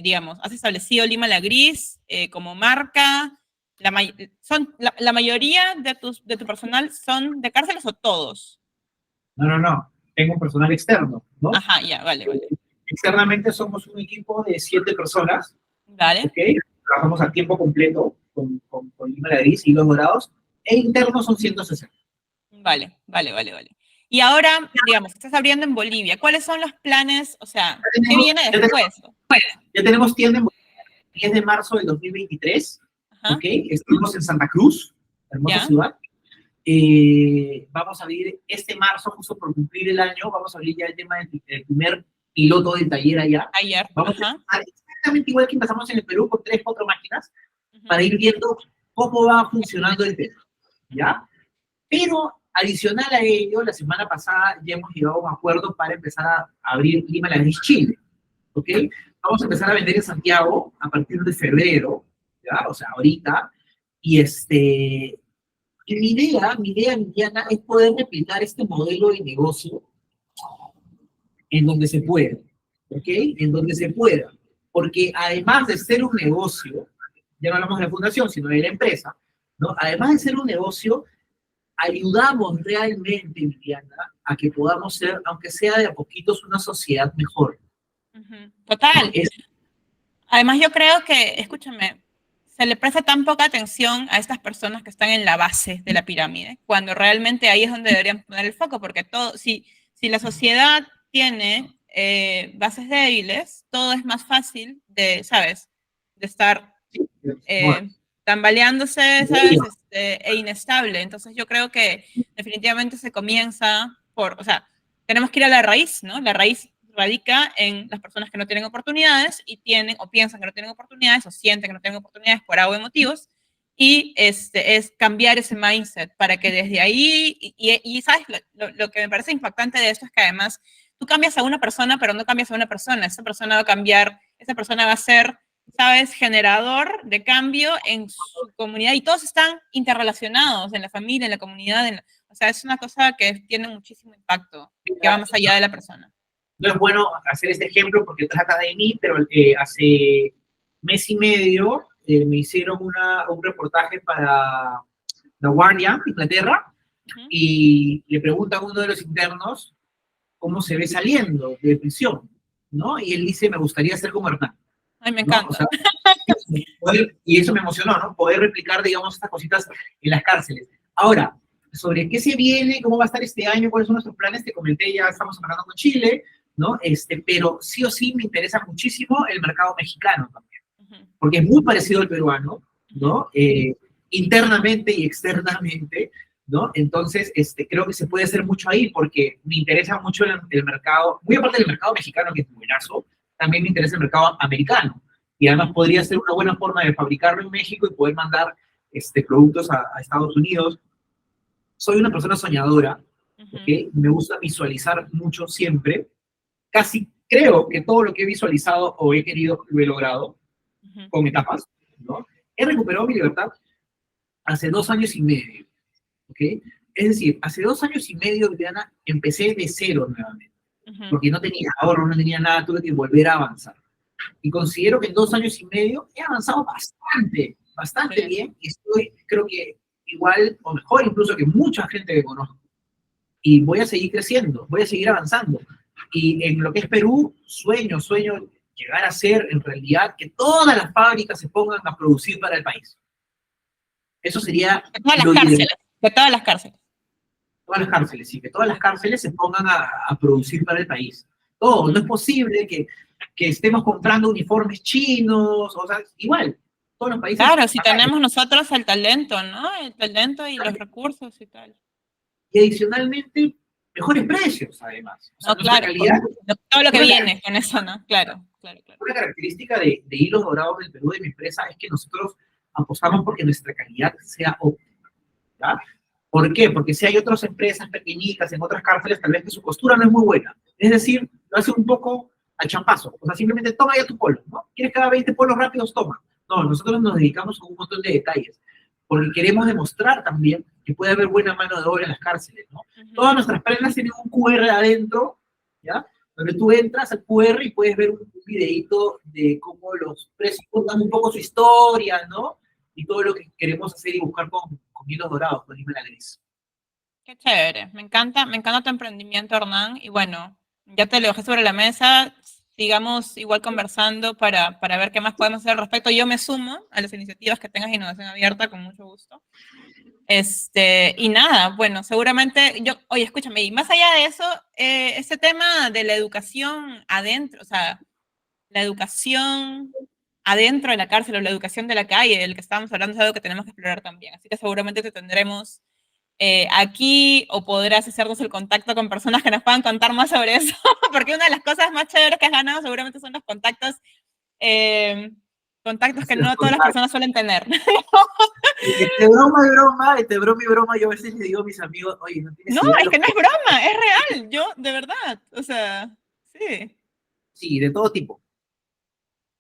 digamos, has establecido Lima La Gris como marca. La mayoría de tu personal son de cárceles o todos. No. Tengo un personal externo, ¿no? Ajá, ya, vale. Externamente somos un equipo de 7 personas. Vale. ¿Okay? Trabajamos a tiempo completo con Lima La Gris y Los Dorados. E internos son 160. Vale. Y ahora, digamos, estás abriendo en Bolivia. ¿Cuáles son los planes? O sea, ¿qué viene después? Ya tenemos tienda en Bolivia, 10 de marzo del 2023. ¿Ok? Estamos en Santa Cruz, hermosa ciudad. Vamos a abrir este marzo, justo por cumplir el año, vamos a abrir ya el tema del primer piloto del taller allá. Vamos a empezar exactamente igual que empezamos en el Perú, con 3, 4 máquinas, para ir viendo cómo va funcionando el tema, ¿ya? Pero adicional a ello, la semana pasada ya hemos llegado a un acuerdo para empezar a abrir Lima La Gris Chile, ¿ok? Vamos a empezar a vender en Santiago a partir de febrero, ¿ya? O sea, ahorita, y mi idea, Viviana, es poder replicar este modelo de negocio en donde se pueda, ¿ok? En donde se pueda. Porque además de ser un negocio, ya no hablamos de la fundación, sino de la empresa, ¿no? Además de ser un negocio, ayudamos realmente, Viviana, a que podamos ser, aunque sea de a poquitos, una sociedad mejor. Total. Además, yo creo que, escúchame, se le presta tan poca atención a estas personas que están en la base de la pirámide, cuando realmente ahí es donde deberían poner el foco, porque todo, si la sociedad tiene bases débiles, todo es más fácil de, ¿sabes? De estar Bueno, tambaleándose, ¿sabes? E inestable. Entonces yo creo que definitivamente se comienza por, o sea, tenemos que ir a la raíz, ¿no? La raíz radica en las personas que no tienen oportunidades y tienen o piensan que no tienen oportunidades o sienten que no tienen oportunidades por algo de motivos y es cambiar ese mindset para que desde ahí, ¿sabes? Lo que me parece impactante de esto es que además tú cambias a una persona, pero no cambias a una persona, esa persona va a cambiar, esa persona va a ser, ¿sabes? Generador de cambio en su comunidad y todos están interrelacionados en la familia, en la comunidad, o sea, es una cosa que tiene muchísimo impacto, que va más allá de la persona. no es bueno hacer este ejemplo porque trata de mí, pero hace mes y medio me hicieron un reportaje para The Guardian, Inglaterra, y le preguntan a uno de los internos cómo se ve saliendo de prisión, ¿no? Y él dice, me gustaría ser como Hernán. Ay, me ¿No? encanta. O sea, y eso me emocionó, ¿no? Poder replicar, digamos, estas cositas en las cárceles. Ahora, sobre qué se viene, cómo va a estar este año, cuáles son nuestros planes, te comenté, ya estamos hablando con Chile, ¿no? Pero sí o sí me interesa muchísimo el mercado mexicano también, porque es muy parecido al peruano, ¿no? Internamente y externamente, ¿no? Entonces, creo que se puede hacer mucho ahí, porque me interesa mucho el mercado, muy aparte del mercado mexicano, que es muy buenazo, también me interesa el mercado americano. Y además podría ser una buena forma de fabricarlo en México y poder mandar productos a Estados Unidos. Soy una persona soñadora, ¿okay? Me gusta visualizar mucho siempre. Casi creo que todo lo que he visualizado o he querido lo he logrado con etapas, ¿no? He recuperado mi libertad hace 2 años y medio, ¿ok? Es decir, hace 2 años y medio, Diana, empecé de cero nuevamente, porque no tenía ahorro, no tenía nada, tuve que volver a avanzar. Y considero que en 2 años y medio he avanzado bastante, bastante bien, y estoy, creo que igual, o mejor incluso que mucha gente que conozco. Y voy a seguir creciendo, voy a seguir avanzando. Y en lo que es Perú, sueño llegar a ser en realidad que todas las fábricas se pongan a producir para el país. Eso sería de todas las lo cárceles, ideal. de todas las cárceles. Todas las cárceles, sí, que todas las cárceles se pongan a producir para el país. Todo, no es posible que estemos comprando uniformes chinos, o sea, igual, todos los países. Claro, si tenemos nosotros el talento, ¿no? El talento y los recursos y tal. Y adicionalmente, mejores precios, además. O sea, No, nuestra claro, calidad. todo lo que viene con eso, ¿no? Claro, claro, claro. Una característica de Hilos Dorados del Perú, de mi empresa, es que nosotros apostamos porque nuestra calidad sea óptima, ¿ya? ¿Por qué? Porque si hay otras empresas pequeñitas en otras cárceles, tal vez que su costura no es muy buena. Es decir, lo hace un poco al champazo. O sea, simplemente toma ya tu polo, ¿no? ¿Quieres cada 20 polos rápidos? Toma. No, nosotros nos dedicamos a un montón de detalles, porque queremos demostrar también que puede haber buena mano de obra en las cárceles, ¿no? Todas nuestras prendas tienen un QR adentro, ¿ya? Donde tú entras al QR y puedes ver un videito de cómo los precios dan un poco su historia, ¿no? Y todo lo que queremos hacer y buscar con hilos dorados, con la gris. Qué chévere, me encanta tu emprendimiento, Hernán, y bueno, ya te lo dejé sobre la mesa, sigamos igual conversando para ver qué más podemos hacer al respecto. Yo me sumo a las iniciativas que tengas de innovación abierta con mucho gusto. Y nada, bueno, seguramente oye, escúchame, y más allá de eso, este tema de la educación adentro, o sea, la educación adentro de la cárcel o la educación de la calle, del que estábamos hablando, es algo que tenemos que explorar también. Así que seguramente te tendremos aquí o podrás hacernos el contacto con personas que nos puedan contar más sobre eso, porque una de las cosas más chéveres que has ganado seguramente son los contactos, contactos que no todas las personas suelen tener. Entre broma y broma, yo a veces le digo a mis amigos, oye, no tienes No, idea de es los... que no es broma, es real, yo, de verdad, o sea, sí. Sí, de todo tipo.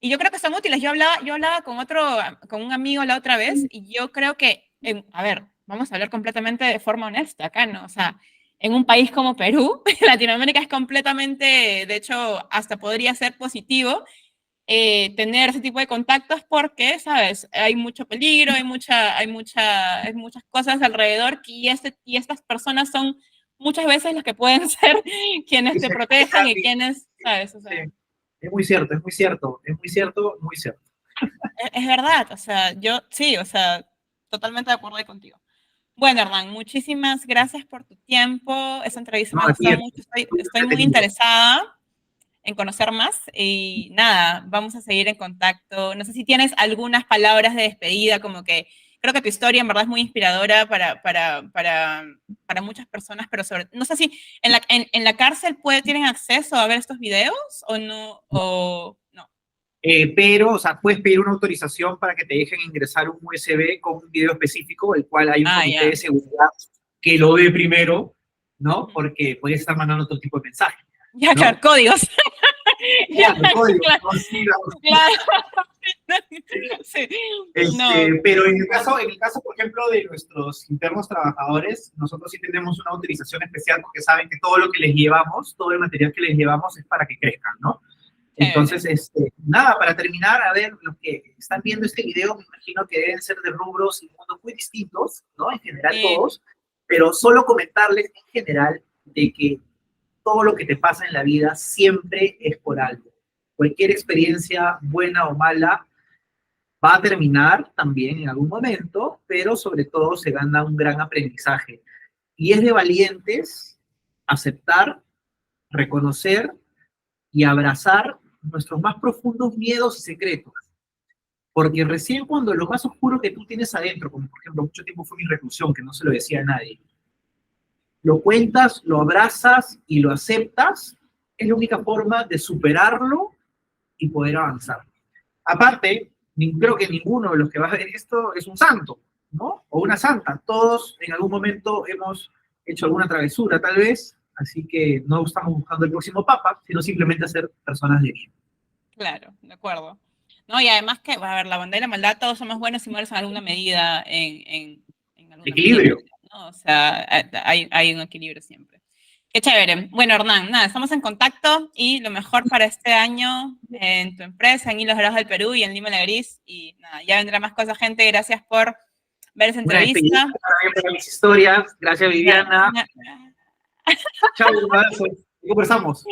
Y yo creo que son útiles. Yo hablaba con un amigo la otra vez, y yo creo que, a ver, vamos a hablar completamente de forma honesta acá, ¿no? O sea, en un país como Perú, Latinoamérica es completamente, de hecho, hasta podría ser positivo tener ese tipo de contactos porque, ¿sabes? Hay mucho peligro, hay muchas cosas alrededor y estas personas son muchas veces las que pueden ser quienes te protejan y quienes, ¿sabes? O sea, Sí. Es muy cierto, es muy cierto, es muy cierto, muy cierto. Es verdad, o sea, yo sí, o sea, totalmente de acuerdo ahí contigo. Bueno, Hernán, muchísimas gracias por tu tiempo. Esa entrevista No, me ha aquí gustado es mucho. muy Estoy muy entretenido. interesada en conocer más y nada, vamos a seguir en contacto. No sé si tienes algunas palabras de despedida, como que creo que tu historia en verdad es muy inspiradora para muchas personas, pero sobre, no sé si en la cárcel tienen acceso a ver estos videos o no. Pero, o sea, puedes pedir una autorización para que te dejen ingresar un USB con un video específico, el cual hay un Ah, comité de ya. seguridad que lo ve primero, ¿no? Ujú. Porque puedes estar mandando otro tipo de mensaje, Ya, claro, ¿no? códigos. Ya, Claro, código, claro, no sigas. claro. Sí, no. Pero en el caso, por ejemplo, de nuestros internos trabajadores, nosotros sí tenemos una autorización especial porque saben que todo lo que les llevamos, todo el material que les llevamos es para que crezcan, ¿no? Entonces, Chévere. nada, para terminar, a ver, los que están viendo este video, me imagino que deben ser de rubros y mundos muy distintos, ¿no? En general Sí, todos, pero solo comentarles en general de que todo lo que te pasa en la vida siempre es por algo. Cualquier experiencia, buena o mala, va a terminar también en algún momento, pero sobre todo se gana un gran aprendizaje. Y es de valientes aceptar, reconocer y abrazar nuestros más profundos miedos y secretos. Porque recién cuando lo más oscuro que tú tienes adentro, como por ejemplo mucho tiempo fue mi reclusión, que no se lo decía a nadie, lo cuentas, lo abrazas y lo aceptas, es la única forma de superarlo y poder avanzar. Aparte, creo que ninguno de los que va a ver esto es un santo, ¿no? O una santa. Todos en algún momento hemos hecho alguna travesura, tal vez, así que no estamos buscando el próximo papa, sino simplemente ser personas de bien. claro, de acuerdo. No, y además que, a ver, la bondad y la maldad, todos somos buenos y malos en alguna medida, en alguna medida, Equilibrio. ¿no? O sea, hay un equilibrio siempre. Qué chévere. Bueno, Hernán, nada, estamos en contacto y lo mejor para este año en tu empresa, en Hilos Dorados del Perú y en Lima la Gris. Y nada, ya vendrá más cosas, gente. Gracias por ver esa Una despedida entrevista. también para mis historias. Gracias, Ya, Viviana. ya. Chao, un abrazo. Conversamos.